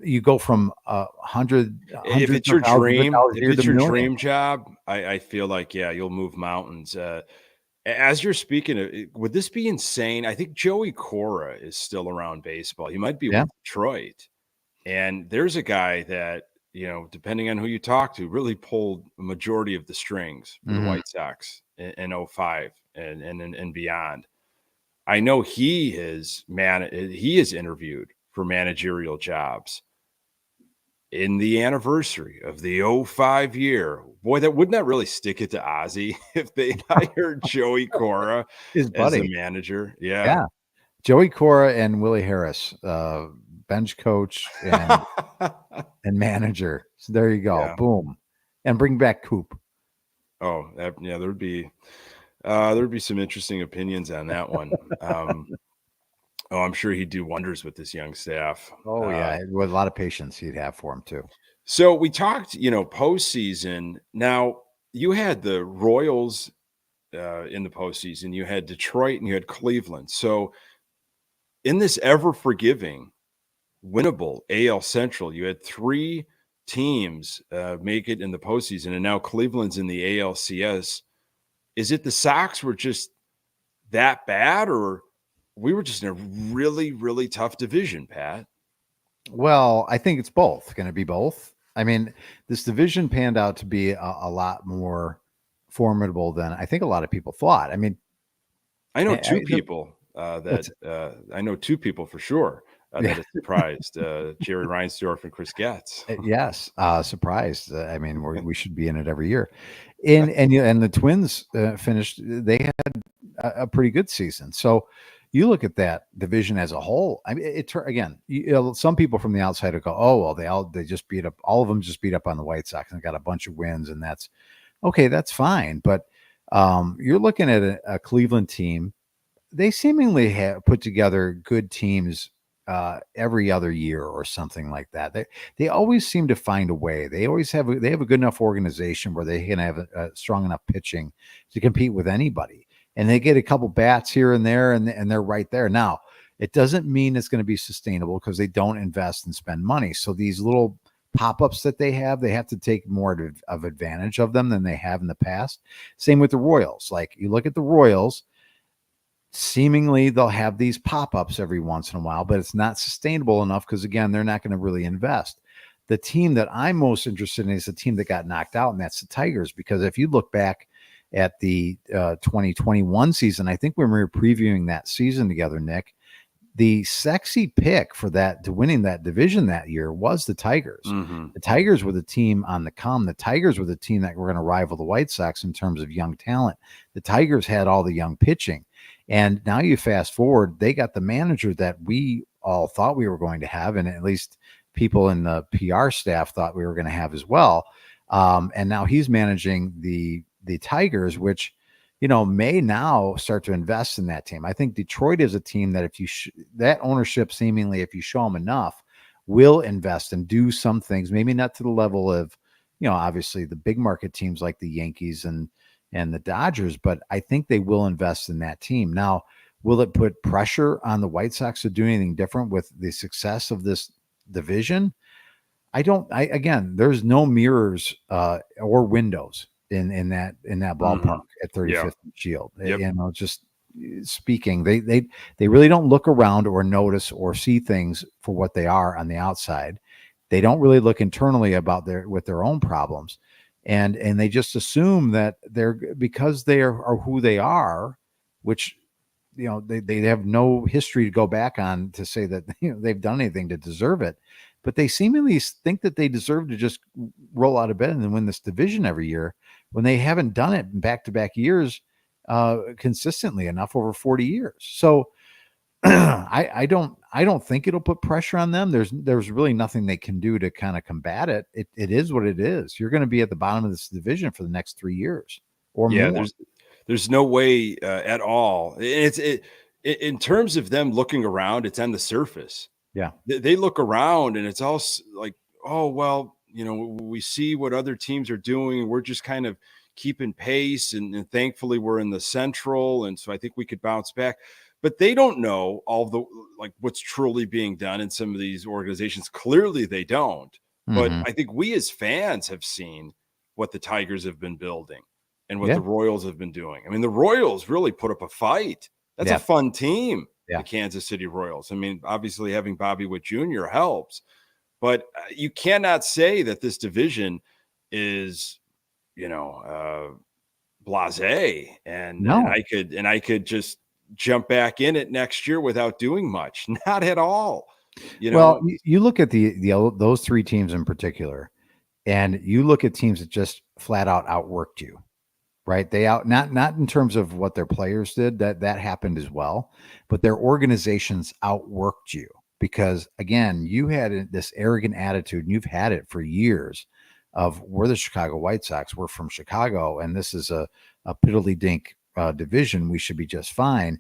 You go from $100. If it's your dream job, I feel like, you'll move mountains. As you're speaking, would this be insane? I think Joey Cora is still around baseball. He might be with Detroit. And there's a guy that, depending on who you talk to, really pulled a majority of the strings for the White Sox in 2005 and beyond. I know he is interviewed for managerial jobs in the anniversary of the 2005 year. Boy, wouldn't that really stick it to Ozzie if they hired Joey Cora his buddy as the manager? Yeah. Joey Cora and Willie Harris, bench coach and manager. So there you go. Boom. And bring back Coop. Oh, there'd be some interesting opinions on that one. I'm sure he'd do wonders with this young staff. Oh, with a lot of patience he'd have for him too. So we talked, postseason. Now, you had the Royals in the postseason. You had Detroit and you had Cleveland. So in this ever-forgiving, winnable AL Central, you had 3 teams make it in the postseason, and now Cleveland's in the ALCS. Is it the Sox were just that bad, or we were just in a really, really tough division, Pat? Well, I think it's going to be both. I mean, this division panned out to be a lot more formidable than I think a lot of people thought. I mean, I know two people I know 2 people for sure that is surprised, Jerry Reinsdorf and Chris Getz. Yes, surprised. I mean, we should be in it every year. And the Twins finished. They had a pretty good season. So you look at that division as a whole. I mean, some people from the outside will go, "Oh, well, they just beat up. All of them just beat up on the White Sox and got a bunch of wins, and that's okay. That's fine." But you're looking at a Cleveland team. They seemingly have put together good teams every other year or something like that. They always seem to find a way. They have a good enough organization where they can have a strong enough pitching to compete with anybody. And they get a couple bats here and there, and they're right there. Now, it doesn't mean it's going to be sustainable because they don't invest and spend money. So these little pop-ups that they have to take more of advantage of them than they have in the past. Same with the Royals. Like, you look at the Royals, seemingly they'll have these pop-ups every once in a while, but it's not sustainable enough because, again, they're not going to really invest. The team that I'm most interested in is the team that got knocked out, and that's the Tigers. Because if you look back at the 2021 season, I think when we were previewing that season together, Nick, the sexy pick for that to winning that division that year was the Tigers. The Tigers were the team on the come. The Tigers were the team that were going to rival the White Sox in terms of young talent. The Tigers had all the young pitching. And now you fast forward, they got the manager that we all thought we were going to have, and at least people in the PR staff thought we were going to have as well. And now he's managing the Tigers, which, you know, may now start to invest in that team. I think Detroit is a team that if you that ownership, seemingly, if you show them enough, will invest and do some things, maybe not to the level of, you know, obviously the big market teams like the Yankees and the Dodgers, but I think they will invest in that team. Now, will it put pressure on the White Sox to do anything different with the success of this division? Again, there's no mirrors or windows in that ballpark at 35th and Shield. Yep. You know, just speaking, they really don't look around or notice or see things for what they are on the outside. They don't really look internally about their own problems. And they just assume that because they are who they are, which, you know, they have no history to go back on to say that, you know, they've done anything to deserve it, but they seemingly think that they deserve to just roll out of bed and then win this division every year when they haven't done it in back-to-back years consistently enough over 40 years. So I don't think it'll put pressure on them. There's really nothing they can do to kind of combat it. It is what it is. You're going to be at the bottom of this division for the next 3 years or more. There's no way at all. In terms of them looking around, it's on the surface. Yeah, they look around and it's all like, oh well, you know, we see what other teams are doing, and we're just kind of keeping pace. And thankfully, we're in the Central, and so I think we could bounce back. But they don't know all the what's truly being done in some of these organizations. Clearly, they don't. But I think we as fans have seen what the Tigers have been building and what the Royals have been doing. I mean, the Royals really put up a fight. That's a fun team, the Kansas City Royals. I mean, obviously having Bobby Witt Jr. helps, but you cannot say that this division is, you know, blasé. And I could just jump back in it next year without doing much. Not at all. You know, well, you look at those three teams in particular, and you look at teams that just flat out outworked you, right? They not in terms of what their players did, that happened as well, but their organizations outworked you because, again, you had this arrogant attitude, and you've had it for years of we're the Chicago White Sox, we're from Chicago, and this is a piddly dink division, we should be just fine.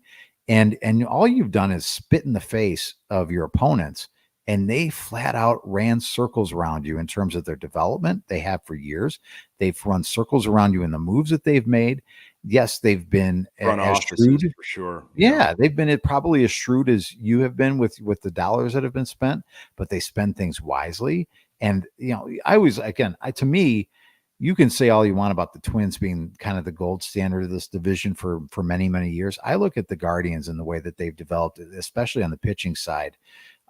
And all you've done is spit in the face of your opponents, and they flat out ran circles around you in terms of their development. They have for years. They've run circles around you in the moves that they've made. Yes, they've been as shrewd for sure. Yeah, they've been probably as shrewd as you have been with the dollars that have been spent, but they spend things wisely. And, you know, I always, again, to me, you can say all you want about the Twins being kind of the gold standard of this division for many, many years. I look at the Guardians and the way that they've developed, especially on the pitching side,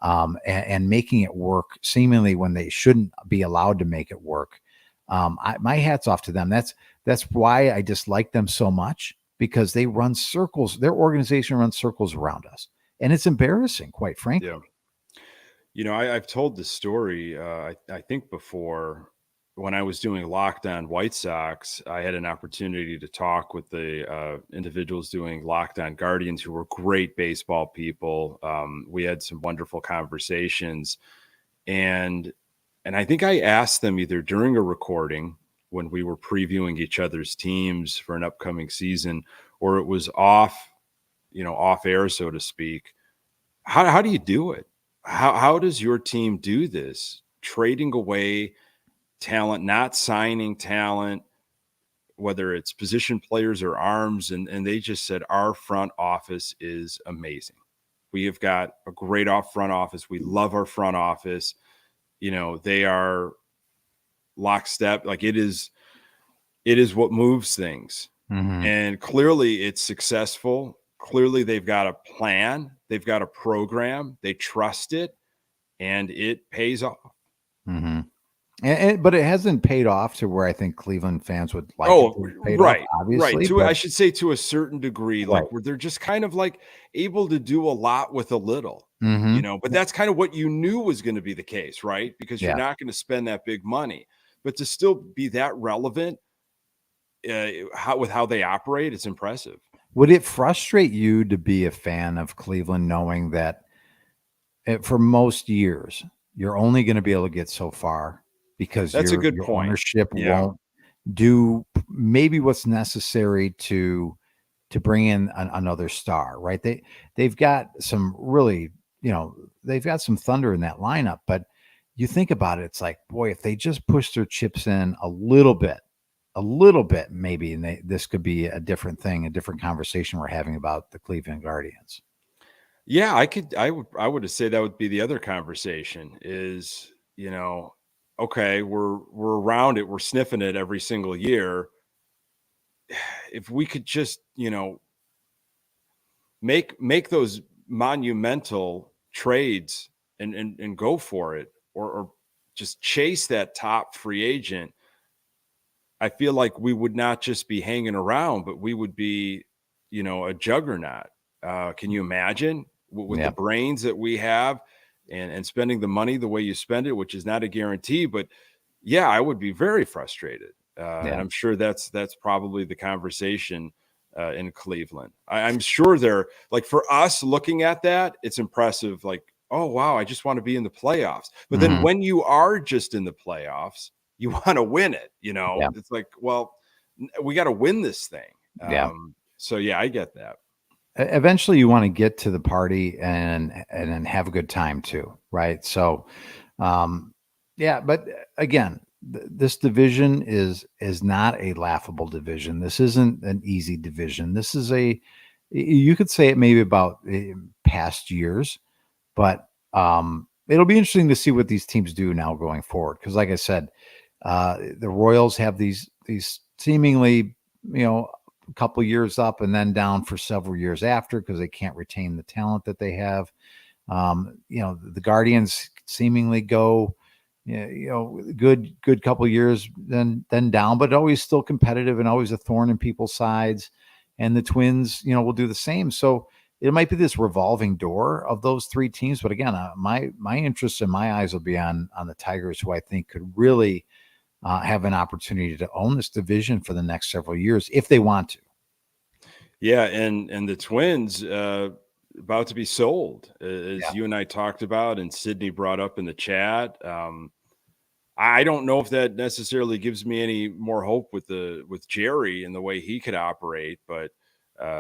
and making it work seemingly when they shouldn't be allowed to make it work. My hat's off to them. That's why I dislike them so much, because they run circles. Their organization runs circles around us, and it's embarrassing, quite frankly. Yeah. You know, I've told this story, I think before. When I was doing Locked On White Sox, I had an opportunity to talk with the individuals doing Locked On Guardians, who were great baseball people. We had some wonderful conversations, and I think I asked them either during a recording when we were previewing each other's teams for an upcoming season, or it was off air, so to speak. How do you do it? How does your team do this? Trading away talent, not signing talent, whether it's position players or arms. And they just said, our front office is amazing. We have got a great front office. We love our front office. You know, they are lockstep. Like it is what moves things. And clearly it's successful. Clearly they've got a plan. They've got a program. They trust it, and it pays off. But it hasn't paid off to where I think Cleveland fans would like it to have paid off, Right. obviously. I should say to a certain degree, Right. like where they're just kind of like able to do a lot with a little, Mhm. but that's kind of what you knew was going to be the case, right? Because you're Yeah. not going to spend that big money, but to still be that relevant with how they operate, it's impressive. Would it frustrate you to be a fan of Cleveland knowing that for most years, you're only going to be able to get so far because That's a good your point. ownership Yeah. won't do maybe what's necessary to bring in another star, right? They've got some really, they've got some thunder in that lineup, but you think about it, it's like, boy, if they just push their chips in a little bit, maybe, and this could be a different thing, a different conversation we're having about the Cleveland Guardians. Yeah, I would say that would be the other conversation is, okay, we're around it, we're sniffing it every single year. If we could just, make those monumental trades and go for it, or just chase that top free agent, I feel like we would not just be hanging around, but we would be, a juggernaut. Can you imagine with the brains that we have and spending the money the way you spend it, which is not a guarantee, but yeah, I would be very frustrated. And I'm sure that's probably the conversation in Cleveland. I'm sure they're like, for us looking at that, it's impressive. Like, oh, wow, I just want to be in the playoffs. But then when you are just in the playoffs, you want to win it. It's like, well, we got to win this thing. So yeah, I get that. Eventually you want to get to the party and have a good time too, right? So but again, this division is not a laughable division. This isn't an easy division. This is you could say it maybe about past years, but it'll be interesting to see what these teams do now going forward, because like I said, the Royals have these seemingly, a couple years up and then down for several years after because they can't retain the talent that they have. The Guardians seemingly go, good couple years, then down, but always still competitive and always a thorn in people's sides. And the Twins, will do the same. So it might be this revolving door of those three teams. But again, my interest and my eyes will be on the Tigers, who I think could really have an opportunity to own this division for the next several years if they want to. Yeah, and the Twins about to be sold, as you and I talked about, and Sydney brought up in the chat. I don't know if that necessarily gives me any more hope with Jerry and the way he could operate, but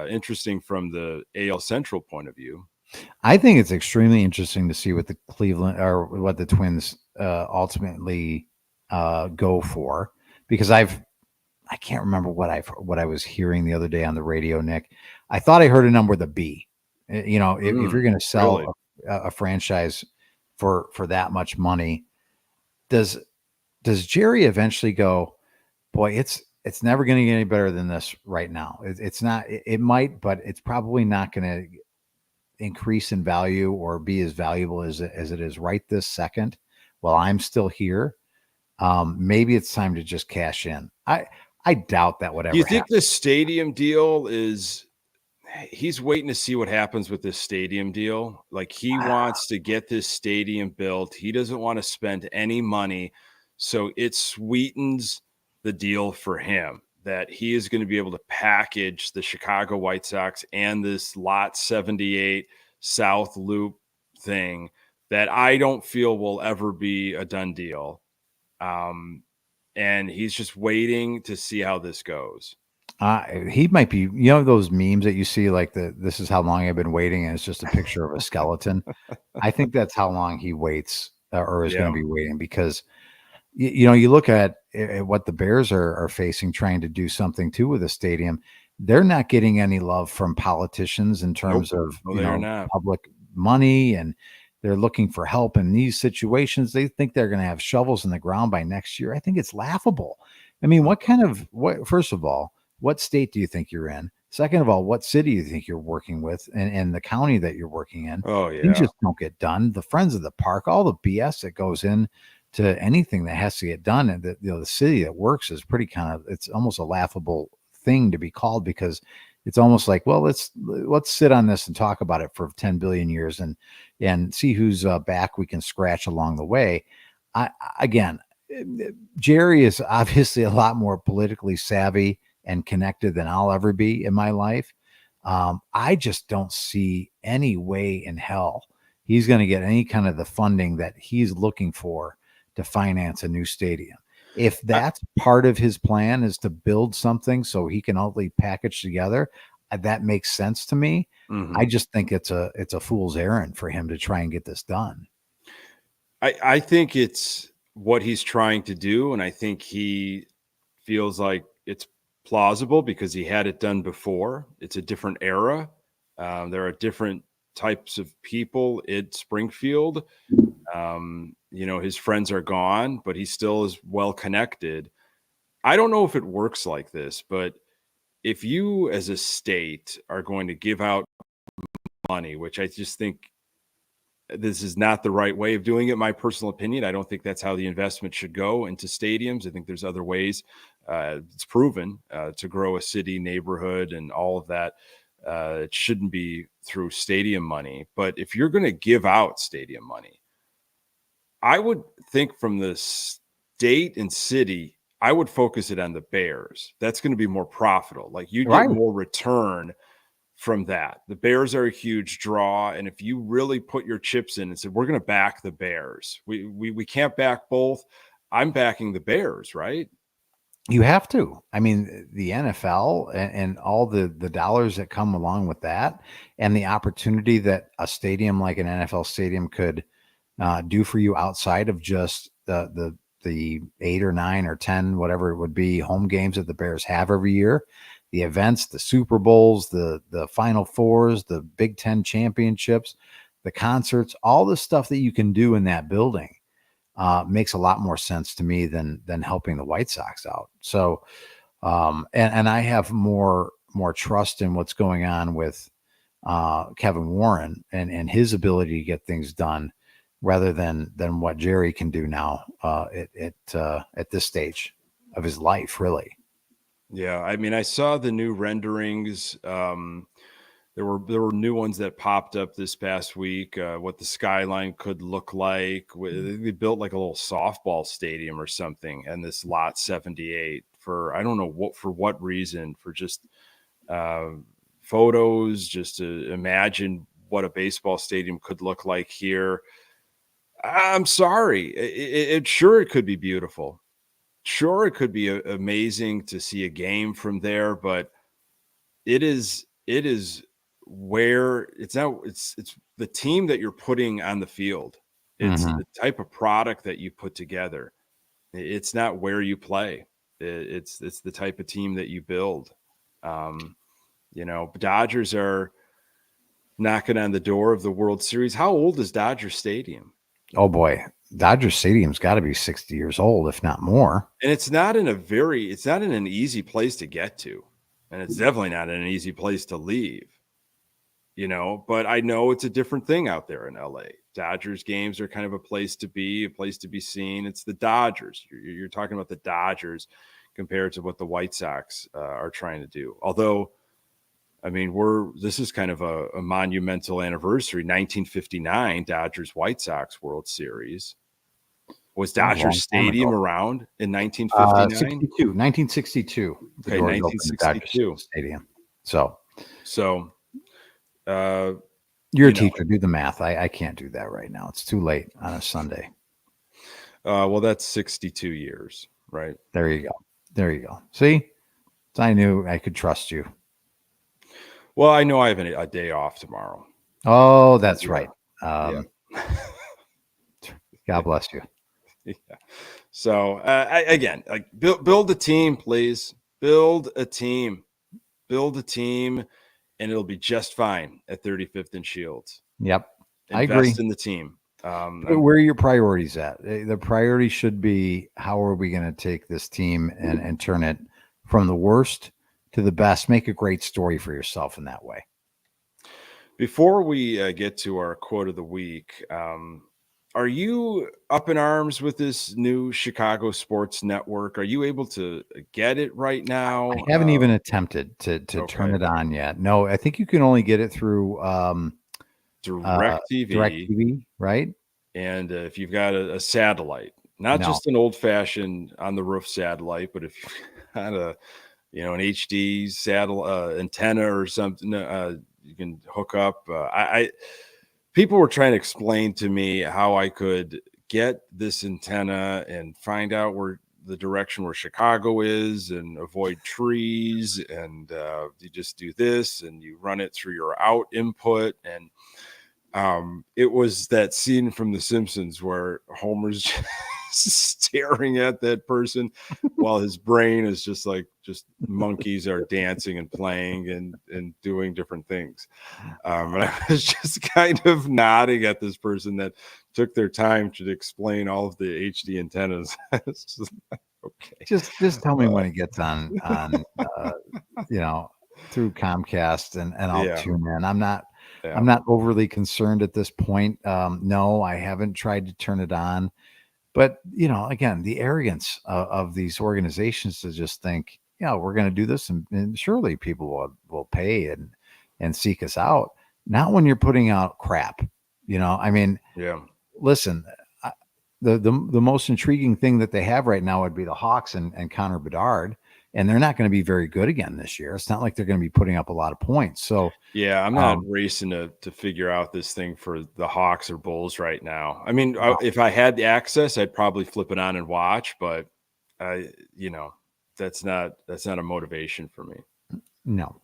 interesting from the AL Central point of view. I think it's extremely interesting to see what the Cleveland or what the Twins ultimately go for, because I can't remember what I was hearing the other day on the radio, Nick. I thought I heard a number with a B. If you're going to sell really? a franchise for that much money, does Jerry eventually go, boy, it's never going to get any better than this right now. It's not. It might, but it's probably not going to increase in value or be as valuable as it is right this second while I'm still here. Maybe it's time to just cash in. I doubt that would ever happen. Do you think the stadium deal he's waiting to see what happens with this stadium deal? Like, he wants to get this stadium built. He doesn't want to spend any money. So it sweetens the deal for him that he is going to be able to package the Chicago White Sox and this Lot 78 South Loop thing that I don't feel will ever be a done deal. And he's just waiting to see how this goes. He might be, those memes that you see, like this is how long I've been waiting, and it's just a picture of a skeleton. I think that's how long he waits or is going to be waiting, because you look at what the Bears are facing, trying to do something too with the stadium. They're not getting any love from politicians in terms of public money, and they're looking for help in these situations. They think they're going to have shovels in the ground by next year. I think it's laughable. I mean, first of all, what state do you think you're in? Second of all, what city do you think you're working with, and the county that you're working in? Oh, yeah. Things just don't get done. The Friends of the Park, all the BS that goes in to anything that has to get done. And the city that works is pretty it's almost a laughable thing to be called, because it's almost like, well, let's sit on this and talk about it for 10 billion years and see whose back we can scratch along the way. Again, Jerry is obviously a lot more politically savvy and connected than I'll ever be in my life. I just don't see any way in hell he's going to get any kind of the funding that he's looking for to finance a new stadium. If that's part of his plan, is to build something so he can ultimately package together, that makes sense to me. Mm-hmm. I just think it's a fool's errand for him to try and get this done. I think it's what he's trying to do, and I think he feels like it's plausible because he had it done before. It's a different era. There are different types of people in Springfield. His friends are gone, but he still is well connected. I don't know if it works like this, but if you as a state are going to give out money, which I just think this is not the right way of doing it, my personal opinion, I don't think that's how the investment should go into stadiums. I think there's other ways. It's proven to grow a city, neighborhood, and all of that. It shouldn't be through stadium money. But if you're going to give out stadium money, I would think from the state and city, I would focus it on the Bears. That's going to be more profitable. Like you get more return from that. The Bears are a huge draw. And if you really put your chips in and said, we're going to back the Bears, we can't back both. I'm backing the Bears, right? You have to. I mean, the NFL and all the dollars that come along with that, and the opportunity that a stadium like an NFL stadium could do for you outside of just the 8 or 9 or 10, whatever it would be, home games that the Bears have every year, the events, the Super Bowls, the Final Fours, the Big Ten championships, the concerts, all the stuff that you can do in that building makes a lot more sense to me than helping the White Sox out. So, and I have more trust in what's going on with Kevin Warren and his ability to get things done, rather than what Jerry can do now at this stage of his life, really. Yeah, I mean, I saw the new renderings. There were new ones that popped up this past week. What the skyline could look like. They built like a little softball stadium or something, and this lot 78 for I don't know for what reason, for just photos, just to imagine what a baseball stadium could look like here. I'm sorry, it could be beautiful. Sure, it could be amazing to see a game from there, but it is where it's the team that you're putting on the field. It's the type of product that you put together. It's not where you play. It's the type of team that you build. Dodgers are knocking on the door of the World Series. How old is Dodger Stadium? Oh boy, Dodger Stadium's got to be 60 years old, if not more. And it's not in an easy place to get to. And it's definitely not in an easy place to leave, but I know it's a different thing out there in LA. Dodgers games are kind of a place to be seen. It's the Dodgers. You're talking about the Dodgers compared to what the White Sox are trying to do. Although, I mean, this is kind of a monumental anniversary. 1959 Dodgers White Sox World Series. Was Dodger Stadium around in 1959? 1962. Okay, 1962 Stadium. So you're a teacher. Do the math. I can't do that right now. It's too late on a Sunday. Well, that's 62 years, right? There you go. See, I knew I could trust you. Well, I know I have a day off tomorrow. Oh, that's right. Yeah. God bless you. Yeah. So again, like build a team, please. Build a team, and it'll be just fine at 35th and Shields. Yep, I agree. Invest in the team. Where are your priorities at? The priority should be, how are we going to take this team and turn it from the worst to the best? Make a great story for yourself in that way. Before we get to our quote of the week, are you up in arms with this new Chicago Sports Network? Are you able to get it right now? I haven't even attempted to turn it on yet. No, I think you can only get it through DirecTV, right? And if you've got a satellite, not just an old-fashioned on-the-roof satellite, but if you've got an HD satellite antenna or something, you can hook up. People were trying to explain to me how I could get this antenna and find out where the direction where Chicago is and avoid trees. And you just do this and you run it through your out input. And it was that scene from The Simpsons where Homer's just staring at that person while his brain is just monkeys are dancing and playing and doing different things. And I was just kind of nodding at this person that took their time to explain all of the HD antennas. It's just okay. Just tell me when it gets on through Comcast and I'll tune in. I'm not overly concerned at this point. No, I haven't tried to turn it on. But, again, the arrogance of these organizations to just think, we're going to do this and surely people will pay and seek us out. Not when you're putting out crap, listen, the most intriguing thing that they have right now would be the Hawks and Connor Bedard. And they're not going to be very good again this year. It's not like they're going to be putting up a lot of points. So I'm not racing to figure out this thing for the Hawks or Bulls right now. I mean, if I had the access, I'd probably flip it on and watch. But that's not a motivation for me. No,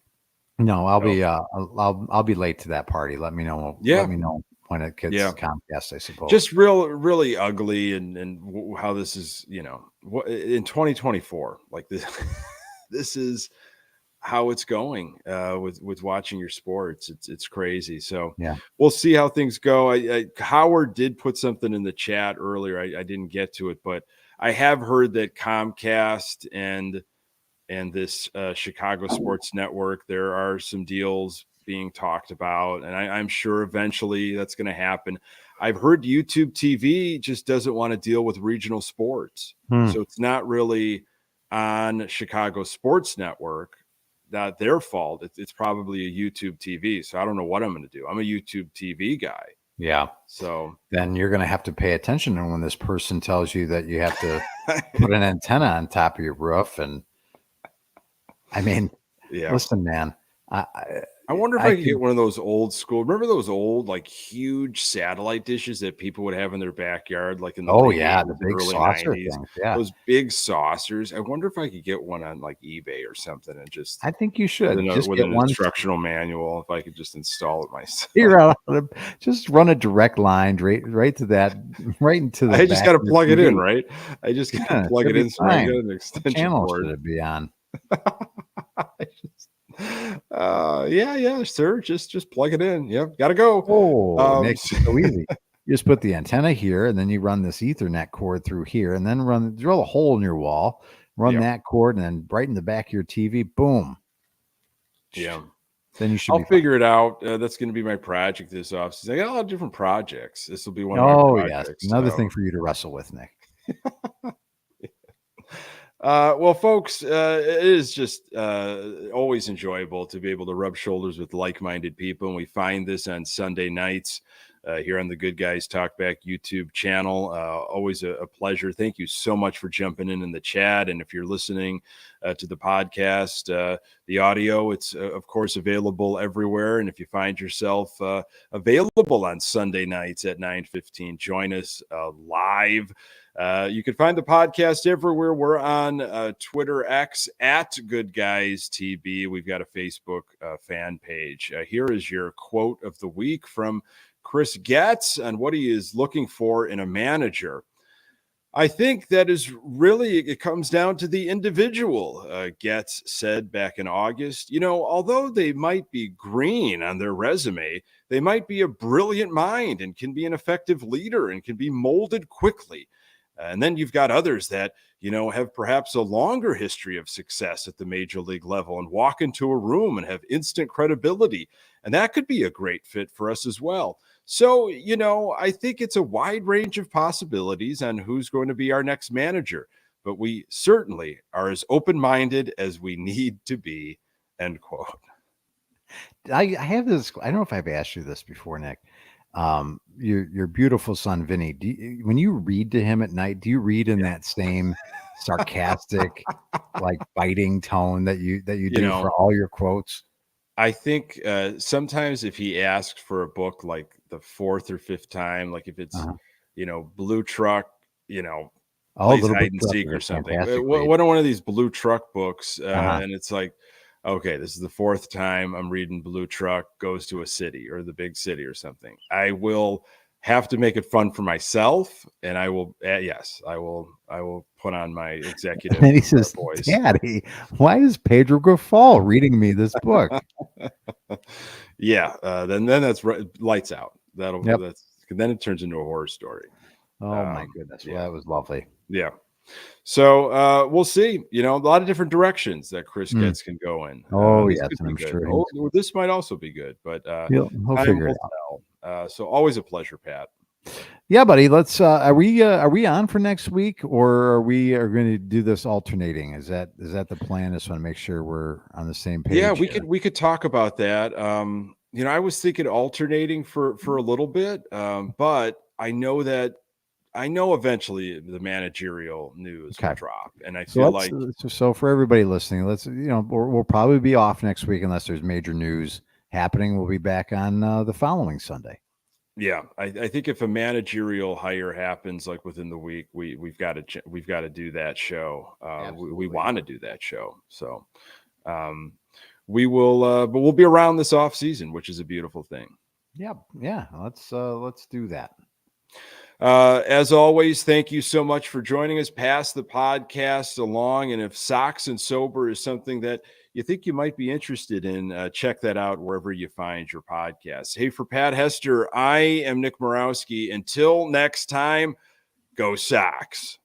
I'll be late to that party. Let me know. Let me know when it gets Comcast, I suppose. Just really ugly and how this is, in 2024, like this, this is how it's going with watching your sports. It's crazy. So we'll see how things go. Howard did put something in the chat earlier. I didn't get to it, but I have heard that Comcast and this Chicago Sports Network, there are some deals being talked about, and I'm sure eventually that's going to happen. I've heard YouTube TV just doesn't want to deal with regional sports, so it's not really on Chicago Sports Network, not their fault. It's probably a YouTube TV. So I don't know what I'm going to do. I'm a YouTube TV guy. Yeah. So then you're going to have to pay attention when this person tells you that you have to put an antenna on top of your roof. And listen, man, I wonder if I could get one of those old school. Remember those old, huge satellite dishes that people would have in their backyard, like in the the big early saucer 90s. things. Yeah, those big saucers. I wonder if I could get one on eBay or something and just. I think you should with an instructional manual. If I could just install it myself. Just run a direct line right to that, right into the. I just got to plug it in, right? I just got to plug it in so I get an extension channel cord. Should it be on? Sir. Just plug it in. Yep, gotta go. Nick, it's so easy. You just put the antenna here, and then you run this Ethernet cord through here, and then drill a hole in your wall, run that cord, and then right in the back of your TV, boom. Yeah. Then you should. I'll figure it out. That's going to be my project this offseason. I got a lot of different projects. This will be one of my projects. Another thing for you to wrestle with, Nick. Well, folks, it is just always enjoyable to be able to rub shoulders with like-minded people, and we find this on Sunday nights here on the Good Guys Talk Back YouTube channel. Always a pleasure. Thank you so much for jumping in the chat, and if you're listening to the podcast, the audio, it's of course available everywhere, and if you find yourself available on Sunday nights at 9:15, join us live. You can find the podcast everywhere. We're on Twitter X at Good Guys TB. We've got a Facebook fan page. Here is your quote of the week from Chris Getz on what he is looking for in a manager. I think that is really, it comes down to the individual, Getz said back in August. Although they might be green on their resume, they might be a brilliant mind and can be an effective leader and can be molded quickly. And then you've got others that, have perhaps a longer history of success at the major league level and walk into a room and have instant credibility. And that could be a great fit for us as well. So, I think it's a wide range of possibilities on who's going to be our next manager, but we certainly are as open-minded as we need to be, end quote. I have this. I don't know if I've asked you this before, Nick. Your beautiful son, Vinny. When you read to him at night, do you read in that same sarcastic, like biting tone that you do for all your quotes? I think sometimes if he asks for a book like the fourth or fifth time, like if it's Blue Truck, plays hide and seek or something. What are one of these Blue Truck books? And it's like, okay, this is the fourth time I'm reading Blue Truck goes to a city or the big city or something. I will have to make it fun for myself, and I will. I will put on my executive. And he says, voice. "Daddy, why is Pedro Grafal reading me this book?" Then that's lights out. Then it turns into a horror story. Oh my goodness! Well, that was lovely. Yeah. So we'll see. A lot of different directions that Chris Getz can go in. Oh yes, and I'm sure this might also be good, but he'll figure it out. So always a pleasure, Pat. Yeah, buddy. Let's. Are we on for next week, or are we going to do this alternating? Is that the plan? I just want to make sure we're on the same page. Yeah, we could talk about that. I was thinking alternating for a little bit, but I know eventually the managerial news will drop, and I feel like so for everybody listening, let's we'll probably be off next week unless there's major news happening. We'll be back on the following Sunday. Yeah, I think if a managerial hire happens like within the week, we've got to do that show. We want to do that show, so we will. But we'll be around this off season, which is a beautiful thing. Yeah. Let's do that. As always, thank you so much for joining us. Pass the podcast along, and if Sox and Sober is something that you think you might be interested in, check that out wherever you find your podcasts. Hey, for Pat Hester, I am Nick Murawski. Until next time, go Sox.